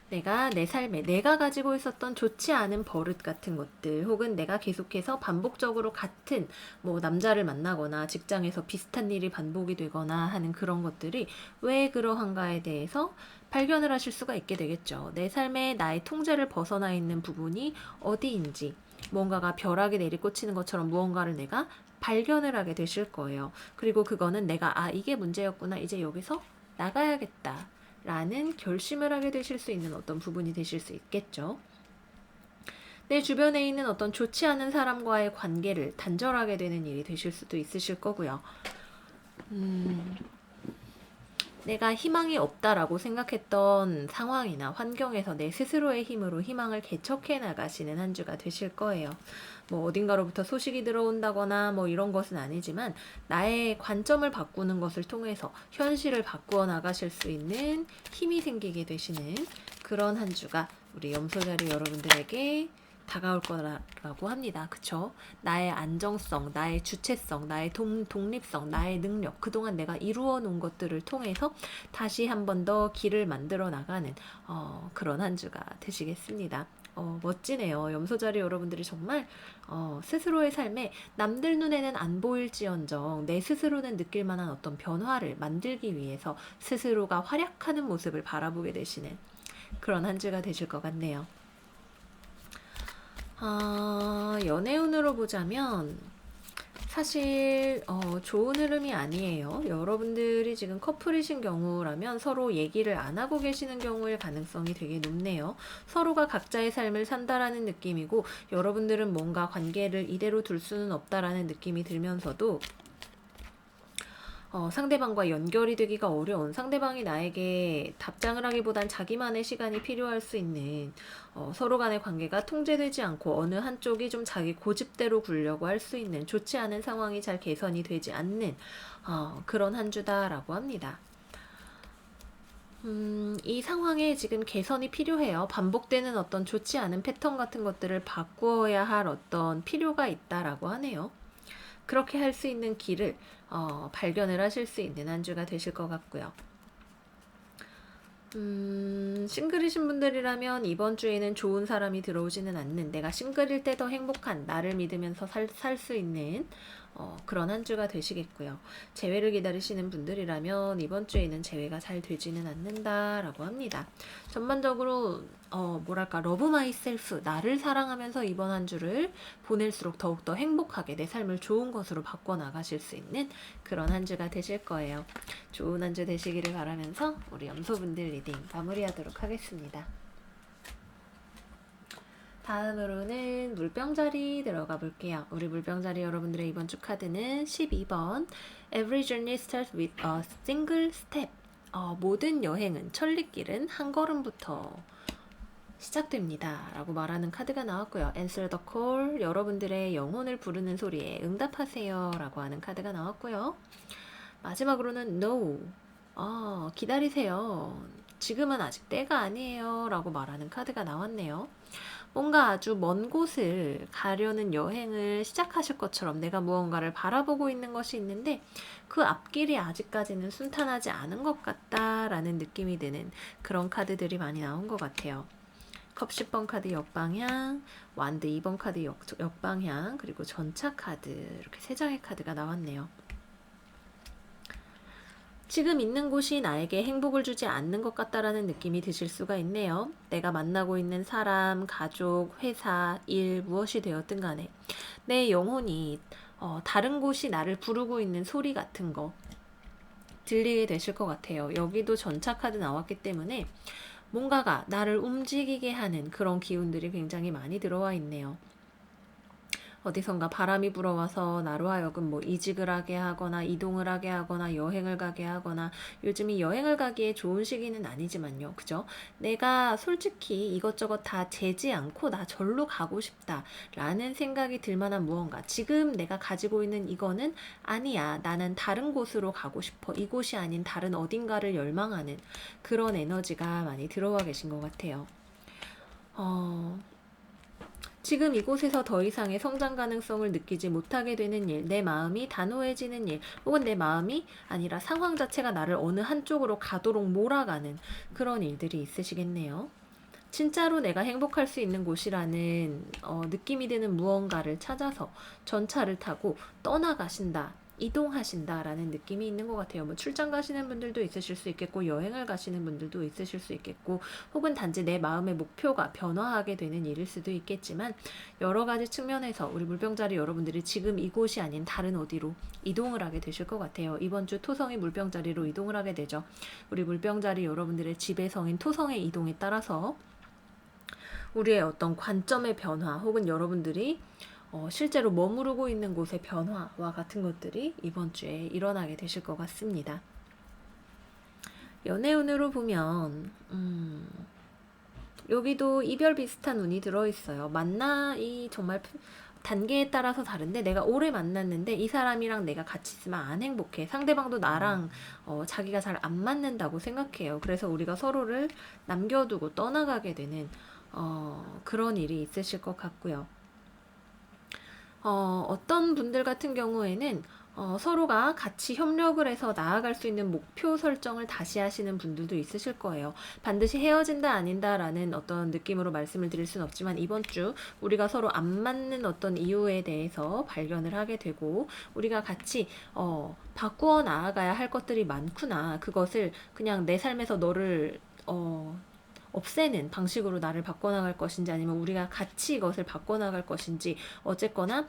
내가 내 삶에 내가 가지고 있었던 좋지 않은 버릇 같은 것들 혹은 내가 계속해서 반복적으로 같은 뭐 남자를 만나거나 직장에서 비슷한 일이 반복이 되거나 하는 그런 것들이 왜 그러한가에 대해서 발견을 하실 수가 있게 되겠죠. 내 삶에 나의 통제를 벗어나 있는 부분이 어디인지 무언가가 벼락이 내리꽂히는 것처럼 무언가를 내가 발견을 하게 되실 거예요. 그리고 그거는 내가 이게 문제였구나 이제 여기서 나가야겠다 라는 결심을 하게 되실 수 있는 어떤 부분이 되실 수 있겠죠. 내 주변에 있는 어떤 좋지 않은 사람과의 관계를 단절하게 되는 일이 되실 수도 있으실 거고요. 내가 희망이 없다라고 생각했던 상황이나 환경에서 내 스스로의 힘으로 희망을 개척해 나가시는 한 주가 되실 거예요. 뭐 어딘가로부터 소식이 들어온다거나 뭐 이런 것은 아니지만 나의 관점을 바꾸는 것을 통해서 현실을 바꾸어 나가실 수 있는 힘이 생기게 되시는 그런 한 주가 우리 염소자리 여러분들에게 다가올 거라고 합니다. 그쵸? 나의 안정성, 나의 주체성, 나의 독립성, 나의 능력, 그동안 내가 이루어 놓은 것들을 통해서 다시 한 번 더 길을 만들어 나가는 그런 한 주가 되시겠습니다. 멋지네요. 염소자리 여러분들이 정말 스스로의 삶에 남들 눈에는 안 보일지언정 내 스스로는 느낄 만한 어떤 변화를 만들기 위해서 스스로가 활약하는 모습을 바라보게 되시는 그런 한 주가 되실 것 같네요. 연애운으로 보자면 사실 좋은 흐름이 아니에요. 여러분들이 지금 커플이신 경우라면 서로 얘기를 안 하고 계시는 경우일 가능성이 되게 높네요. 서로가 각자의 삶을 산다라는 느낌이고 여러분들은 뭔가 관계를 이대로 둘 수는 없다라는 느낌이 들면서도 상대방과 연결이 되기가 어려운, 상대방이 나에게 답장을 하기보단 자기만의 시간이 필요할 수 있는, 서로 간의 관계가 통제되지 않고 어느 한쪽이 좀 자기 고집대로 굴려고 할 수 있는 좋지 않은 상황이 잘 개선이 되지 않는 그런 한 주다라고 합니다. 이 상황에 지금 개선이 필요해요. 반복되는 어떤 좋지 않은 패턴 같은 것들을 바꾸어야 할 어떤 필요가 있다라고 하네요. 그렇게 할 수 있는 길을 발견을 하실 수 있는 한 주가 되실 것 같고요. 싱글이신 분들이라면 이번 주에는 좋은 사람이 들어오지는 않는, 내가 싱글일 때 더 행복한, 나를 믿으면서 살 수 있는 그런 한 주가 되시겠고요. 재회를 기다리시는 분들이라면 이번 주에는 재회가 잘 되지는 않는다라고 합니다. 전반적으로 뭐랄까, 러브 마이셀프, 나를 사랑하면서 이번 한 주를 보낼수록 더욱더 행복하게 내 삶을 좋은 것으로 바꿔나가실 수 있는 그런 한 주가 되실 거예요. 좋은 한 주 되시기를 바라면서 우리 염소분들 리딩 마무리하도록 하겠습니다. 다음으로는 물병자리 들어가 볼게요. 우리 물병자리 여러분들의 이번 주 카드는 12번 Every journey starts with a single step. 모든 여행은, 천리길은 한 걸음부터 시작됩니다 라고 말하는 카드가 나왔고요. Answer the call, 여러분들의 영혼을 부르는 소리에 응답하세요 라고 하는 카드가 나왔고요. 마지막으로는 No, 기다리세요, 지금은 아직 때가 아니에요 라고 말하는 카드가 나왔네요. 뭔가 아주 먼 곳을 가려는 여행을 시작하실 것처럼 내가 무언가를 바라보고 있는 것이 있는데 그 앞길이 아직까지는 순탄하지 않은 것 같다라는 느낌이 드는 그런 카드들이 많이 나온 것 같아요. 컵 10번 카드 역방향, 완드 2번 카드 역방향, 그리고 전차 카드, 이렇게 3장의 카드가 나왔네요. 지금 있는 곳이 나에게 행복을 주지 않는 것 같다라는 느낌이 드실 수가 있네요. 내가 만나고 있는 사람, 가족, 회사, 일, 무엇이 되었든 간에 내 영혼이 다른 곳이 나를 부르고 있는 소리 같은 거 들리게 되실 것 같아요. 여기도 전차 카드 나왔기 때문에 뭔가가 나를 움직이게 하는 그런 기운들이 굉장히 많이 들어와 있네요. 어디선가 바람이 불어와서 나로 하여금 뭐 이직을 하게 하거나 이동을 하게 하거나 여행을 가게 하거나, 요즘이 여행을 가기에 좋은 시기는 아니지만요. 그죠? 내가 솔직히 이것저것 다 재지 않고 나 절로 가고 싶다 라는 생각이 들 만한 무언가, 지금 내가 가지고 있는 이거는 아니야, 나는 다른 곳으로 가고 싶어, 이곳이 아닌 다른 어딘가를 열망하는 그런 에너지가 많이 들어와 계신 것 같아요. 지금 이곳에서 더 이상의 성장 가능성을 느끼지 못하게 되는 일, 내 마음이 단호해지는 일, 혹은 내 마음이 아니라 상황 자체가 나를 어느 한쪽으로 가도록 몰아가는 그런 일들이 있으시겠네요. 진짜로 내가 행복할 수 있는 곳이라는 느낌이 드는 무언가를 찾아서 전차를 타고 떠나가신다, 이동하신다라는 느낌이 있는 것 같아요. 뭐 출장 가시는 분들도 있으실 수 있겠고, 여행을 가시는 분들도 있으실 수 있겠고, 혹은 단지 내 마음의 목표가 변화하게 되는 일일 수도 있겠지만, 여러 가지 측면에서 우리 물병자리 여러분들이 지금 이곳이 아닌 다른 어디로 이동을 하게 되실 것 같아요. 이번 주 토성이 물병자리로 이동을 하게 되죠. 우리 물병자리 여러분들의 지배 성인 토성의 이동에 따라서 우리의 어떤 관점의 변화, 혹은 여러분들이 실제로 머무르고 있는 곳의 변화와 같은 것들이 이번 주에 일어나게 되실 것 같습니다. 연애운으로 보면 여기도 이별 비슷한 운이 들어있어요. 이 정말 단계에 따라서 다른데, 내가 오래 만났는데 이 사람이랑 내가 같이 있으면 안 행복해, 상대방도 나랑 자기가 잘 안 맞는다고 생각해요. 그래서 우리가 서로를 남겨두고 떠나가게 되는 그런 일이 있으실 것 같고요. 어떤 분들 같은 경우에는 서로가 같이 협력을 해서 나아갈 수 있는 목표 설정을 다시 하시는 분들도 있으실 거예요. 반드시 헤어진다 아닌다라는 어떤 느낌으로 말씀을 드릴 수는 없지만 이번 주 우리가 서로 안 맞는 어떤 이유에 대해서 발견을 하게 되고 우리가 같이 바꾸어 나아가야 할 것들이 많구나. 그것을 그냥 내 삶에서 너를 없애는 방식으로 나를 바꿔나갈 것인지 아니면 우리가 같이 이것을 바꿔나갈 것인지 어쨌거나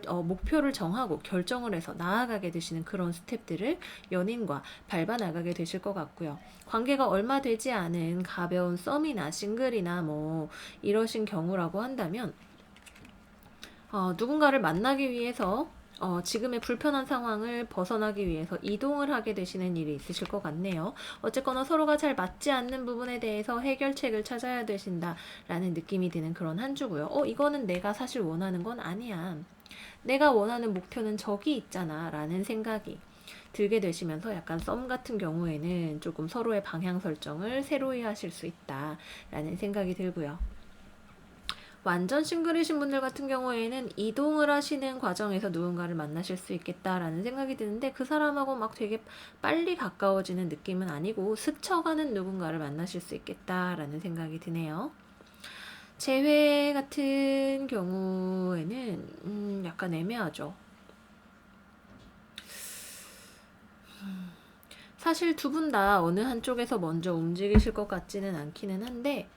목표를 정하고 결정을 해서 나아가게 되시는 그런 스텝들을 연인과 밟아나가게 되실 것 같고요. 관계가 얼마 되지 않은 가벼운 썸이나 싱글이나 뭐 이러신 경우라고 한다면 누군가를 만나기 위해서 지금의 불편한 상황을 벗어나기 위해서 이동을 하게 되시는 일이 있으실 것 같네요. 어쨌거나 서로가 잘 맞지 않는 부분에 대해서 해결책을 찾아야 되신다라는 느낌이 드는 그런 한 주고요. 이거는 내가 사실 원하는 건 아니야. 내가 원하는 목표는 저기 있잖아 라는 생각이 들게 되시면서 약간 썸 같은 경우에는 조금 서로의 방향 설정을 새로이 하실 수 있다라는 생각이 들고요. 완전 싱글이신 분들 같은 경우에는 이동을 하시는 과정에서 누군가를 만나실 수 있겠다라는 생각이 드는데 그 사람하고 막 되게 빨리 가까워지는 느낌은 아니고 스쳐가는 누군가를 만나실 수 있겠다라는 생각이 드네요. 재회 같은 경우에는 약간 애매하죠. 사실 두 분 다 어느 한쪽에서 먼저 움직이실 것 같지는 않기는 한데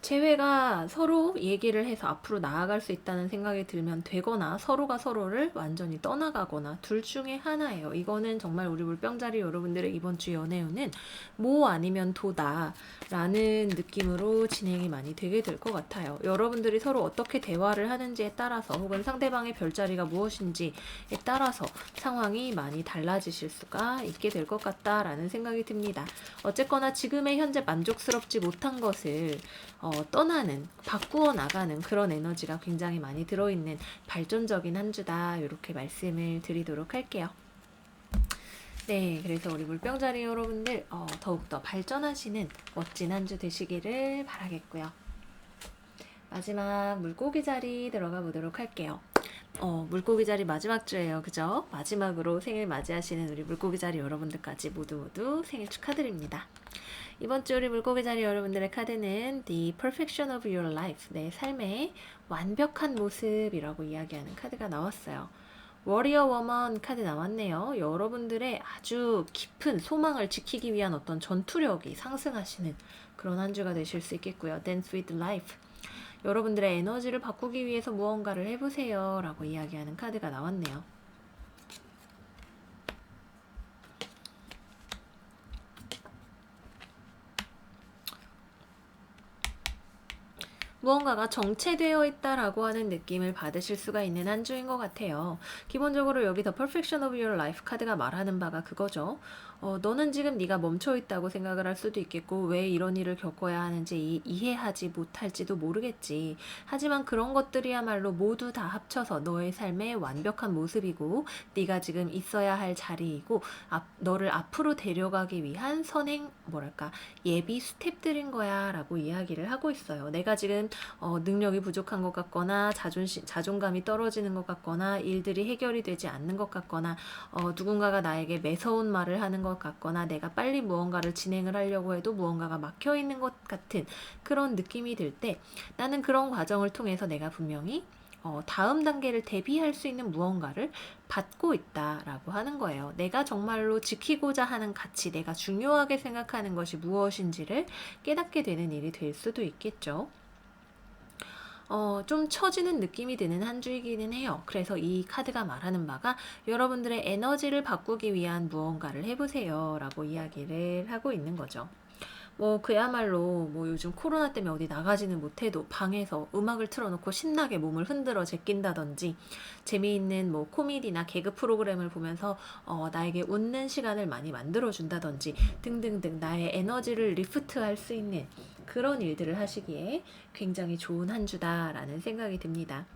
재회가 서로 얘기를 해서 앞으로 나아갈 수 있다는 생각이 들면 되거나 서로가 서로를 완전히 떠나가거나 둘 중에 하나예요. 이거는 정말 우리 물병자리 여러분들의 이번 주 연애운은 모 아니면 도다 라는 느낌으로 진행이 많이 되게 될 것 같아요. 여러분들이 서로 어떻게 대화를 하는지에 따라서 혹은 상대방의 별자리가 무엇인지에 따라서 상황이 많이 달라지실 수가 있게 될 것 같다라는 생각이 듭니다. 어쨌거나 지금의 현재 만족스럽지 못한 것을 떠나는, 바꾸어 나가는 그런 에너지가 굉장히 많이 들어있는 발전적인 한 주다. 이렇게 말씀을 드리도록 할게요. 네, 그래서 우리 물병자리 여러분들 더욱더 발전하시는 멋진 한 주 되시기를 바라겠고요. 마지막 물고기 자리 들어가 보도록 할게요. 물고기 자리 마지막 주예요. 그죠? 마지막으로 생일 맞이하시는 우리 물고기 자리 여러분들까지 모두 생일 축하드립니다. 이번 주 우리 물고기 자리 여러분들의 카드는 The Perfection of Your Life, 내 삶의 완벽한 모습이라고 이야기하는 카드가 나왔어요. 워리어 워먼 카드 나왔네요. 여러분들의 아주 깊은 소망을 지키기 위한 어떤 전투력이 상승하시는 그런 한 주가 되실 수 있겠고요. Dance with Life, 여러분들의 에너지를 바꾸기 위해서 무언가를 해보세요 라고 이야기하는 카드가 나왔네요. 무언가가 정체되어 있다라고 하는 느낌을 받으실 수가 있는 한 주인 것 같아요. 기본적으로 여기 The Perfection of Your Life 카드가 말하는 바가 그거죠. 너는 지금 네가 멈춰 있다고 생각을 할 수도 있겠고 왜 이런 일을 겪어야 하는지 이해하지 못할지도 모르겠지. 하지만 그런 것들이야말로 모두 다 합쳐서 너의 삶의 완벽한 모습이고 네가 지금 있어야 할 자리이고 너를 앞으로 데려가기 위한 예비 스텝들인 거야 라고 이야기를 하고 있어요. 내가 지금 능력이 부족한 것 같거나 자존감이 떨어지는 것 같거나 일들이 해결이 되지 않는 것 같거나 누군가가 나에게 매서운 말을 하는 것 같거나 내가 빨리 무언가를 진행을 하려고 해도 무언가가 막혀 있는 것 같은 그런 느낌이 들 때 나는 그런 과정을 통해서 내가 분명히 다음 단계를 대비할 수 있는 무언가를 받고 있다라고 하는 거예요. 내가 정말로 지키고자 하는 가치, 내가 중요하게 생각하는 것이 무엇인지를 깨닫게 되는 일이 될 수도 있겠죠. 좀 처지는 느낌이 드는 한 주이기는 해요. 그래서 이 카드가 말하는 바가 여러분들의 에너지를 바꾸기 위한 무언가를 해보세요 라고 이야기를 하고 있는 거죠. 그야말로 요즘 코로나 때문에 어디 나가지는 못해도 방에서 음악을 틀어놓고 신나게 몸을 흔들어 제낀다든지 재미있는 코미디나 개그 프로그램을 보면서 나에게 웃는 시간을 많이 만들어준다든지 등등등 나의 에너지를 리프트할 수 있는 그런 일들을 하시기에 굉장히 좋은 한 주다라는 생각이 듭니다.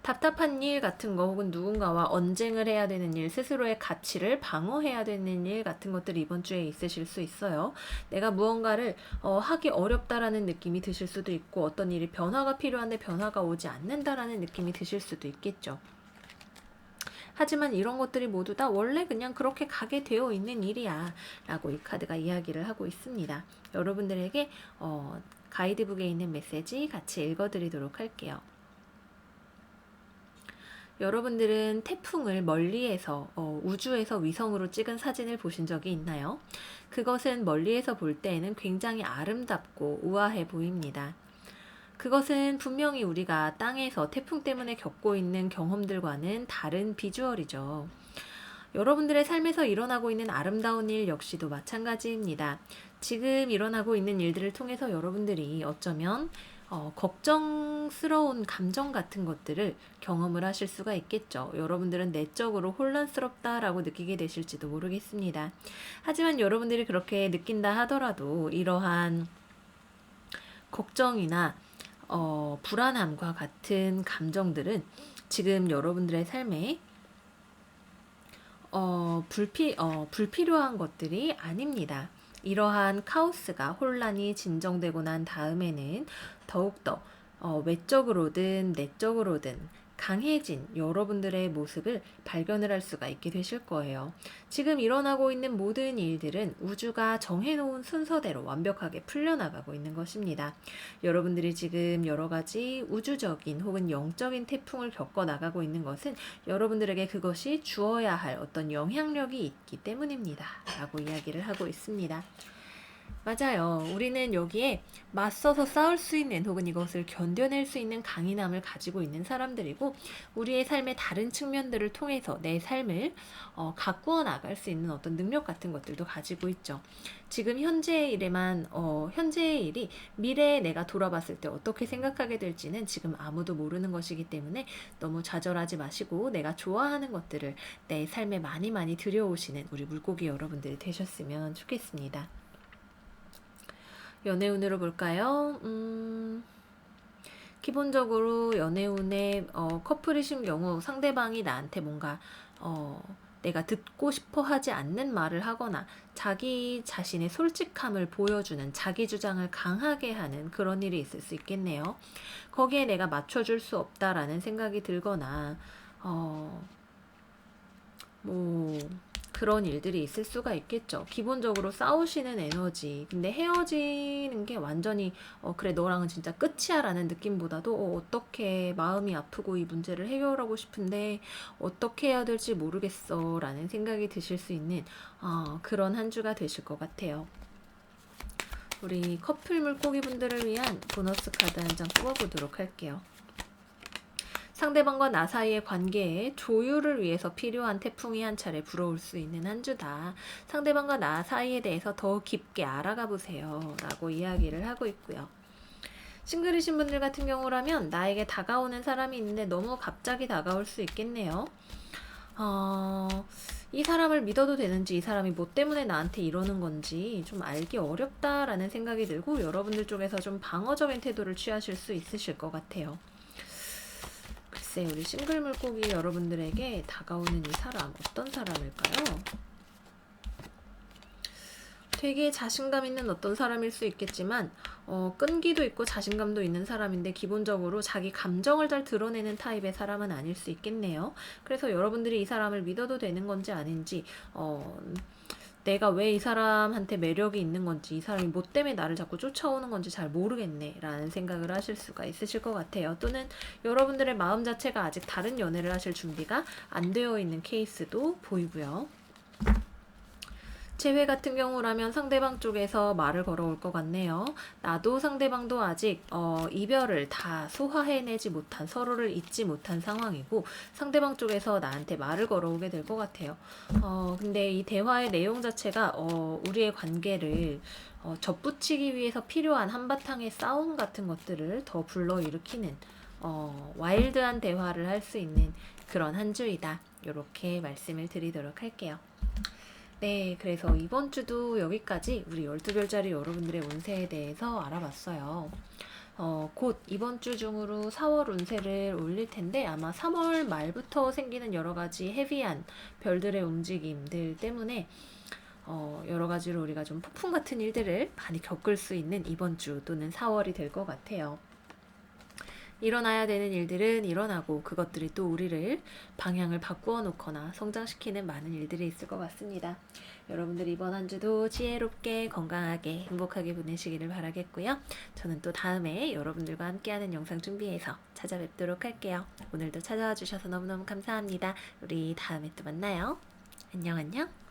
답답한 일 같은 거 혹은 누군가와 언쟁을 해야 되는 일, 스스로의 가치를 방어해야 되는 일 같은 것들이 이번 주에 있으실 수 있어요. 내가 무언가를 하기 어렵다라는 느낌이 드실 수도 있고 어떤 일이 변화가 필요한데 변화가 오지 않는다라는 느낌이 드실 수도 있겠죠. 하지만 이런 것들이 모두 다 원래 그냥 그렇게 가게 되어 있는 일이야 라고 이 카드가 이야기를 하고 있습니다. 여러분들에게 가이드북에 있는 메시지 같이 읽어드리도록 할게요. 여러분들은 태풍을 멀리에서 우주에서 위성으로 찍은 사진을 보신 적이 있나요? 그것은 멀리에서 볼 때에는 굉장히 아름답고 우아해 보입니다. 그것은 분명히 우리가 땅에서 태풍 때문에 겪고 있는 경험들과는 다른 비주얼이죠. 여러분들의 삶에서 일어나고 있는 아름다운 일 역시도 마찬가지입니다. 지금 일어나고 있는 일들을 통해서 여러분들이 어쩌면 걱정스러운 감정 같은 것들을 경험을 하실 수가 있겠죠. 여러분들은 내적으로 혼란스럽다라고 느끼게 되실지도 모르겠습니다. 하지만 여러분들이 그렇게 느낀다 하더라도 이러한 걱정이나 불안함과 같은 감정들은 지금 여러분들의 삶에 불필요한 것들이 아닙니다. 이러한 카오스가 혼란이 진정되고 난 다음에는 더욱더 외적으로든 내적으로든 강해진 여러분들의 모습을 발견을 할 수가 있게 되실 거예요. 지금 일어나고 있는 모든 일들은 우주가 정해놓은 순서대로 완벽하게 풀려나가고 있는 것입니다. 여러분들이 지금 여러 가지 우주적인 혹은 영적인 태풍을 겪어 나가고 있는 것은 여러분들에게 그것이 주어야 할 어떤 영향력이 있기 때문입니다. 라고 이야기를 하고 있습니다. 맞아요. 우리는 여기에 맞서서 싸울 수 있는 혹은 이것을 견뎌낼 수 있는 강인함을 가지고 있는 사람들이고 우리의 삶의 다른 측면들을 통해서 내 삶을 가꾸어 나갈 수 있는 어떤 능력 같은 것들도 가지고 있죠. 지금 현재의 일이 미래에 내가 돌아봤을 때 어떻게 생각하게 될지는 지금 아무도 모르는 것이기 때문에 너무 좌절하지 마시고 내가 좋아하는 것들을 내 삶에 많이 많이 들여오시는 우리 물고기 여러분들이 되셨으면 좋겠습니다. 연애운으로 볼까요? 기본적으로 연애운에 커플이신 경우 상대방이 나한테 뭔가 내가 듣고 싶어 하지 않는 말을 하거나 자기 자신의 솔직함을 보여주는 자기 주장을 강하게 하는 그런 일이 있을 수 있겠네요. 거기에 내가 맞춰줄 수 없다라는 생각이 들거나 그런 일들이 있을 수가 있겠죠. 기본적으로 싸우시는 에너지. 근데 헤어지는 게 완전히 그래 너랑은 진짜 끝이야 라는 느낌보다도 어떻게 마음이 아프고 이 문제를 해결하고 싶은데 어떻게 해야 될지 모르겠어 라는 생각이 드실 수 있는 그런 한 주가 되실 것 같아요. 우리 커플 물고기 분들을 위한 보너스 카드 한 장 뽑아보도록 할게요. 상대방과 나 사이의 관계에 조율을 위해서 필요한 태풍이 한 차례 불어올 수 있는 한 주다. 상대방과 나 사이에 대해서 더 깊게 알아가 보세요. 라고 이야기를 하고 있고요. 싱글이신 분들 같은 경우라면 나에게 다가오는 사람이 있는데 너무 갑자기 다가올 수 있겠네요. 이 사람을 믿어도 되는지 이 사람이 뭐 때문에 나한테 이러는 건지 좀 알기 어렵다라는 생각이 들고 여러분들 쪽에서 좀 방어적인 태도를 취하실 수 있으실 것 같아요. 글쎄 우리 싱글 물고기 여러분들에게 다가오는 이 사람 어떤 사람일까요? 되게 자신감 있는 어떤 사람일 수 있겠지만 끈기도 있고 자신감도 있는 사람인데 기본적으로 자기 감정을 잘 드러내는 타입의 사람은 아닐 수 있겠네요. 그래서 여러분들이 이 사람을 믿어도 되는 건지 아닌지 내가 왜 이 사람한테 매력이 있는 건지 이 사람이 뭐 때문에 나를 자꾸 쫓아오는 건지 잘 모르겠네 라는 생각을 하실 수가 있으실 것 같아요. 또는 여러분들의 마음 자체가 아직 다른 연애를 하실 준비가 안 되어 있는 케이스도 보이고요. 재회 같은 경우라면 상대방 쪽에서 말을 걸어올 것 같네요. 나도 상대방도 아직 이별을 다 소화해내지 못한 서로를 잊지 못한 상황이고 상대방 쪽에서 나한테 말을 걸어오게 될 것 같아요. 근데 이 대화의 내용 자체가 우리의 관계를 접붙이기 위해서 필요한 한바탕의 싸움 같은 것들을 더 불러일으키는 와일드한 대화를 할 수 있는 그런 한 주이다. 이렇게 말씀을 드리도록 할게요. 네, 그래서 이번 주도 여기까지 우리 12별짜리 여러분들의 운세에 대해서 알아봤어요. 곧 이번 주 중으로 4월 운세를 올릴 텐데 아마 3월 말부터 생기는 여러 가지 헤비한 별들의 움직임들 때문에 여러 가지로 우리가 좀 폭풍 같은 일들을 많이 겪을 수 있는 이번 주 또는 4월이 될 것 같아요. 일어나야 되는 일들은 일어나고 그것들이 또 우리를 방향을 바꾸어 놓거나 성장시키는 많은 일들이 있을 것 같습니다. 여러분들 이번 한 주도 지혜롭게 건강하게 행복하게 보내시기를 바라겠고요. 저는 또 다음에 여러분들과 함께하는 영상 준비해서 찾아뵙도록 할게요. 오늘도 찾아와 주셔서 너무너무 감사합니다. 우리 다음에 또 만나요. 안녕 안녕.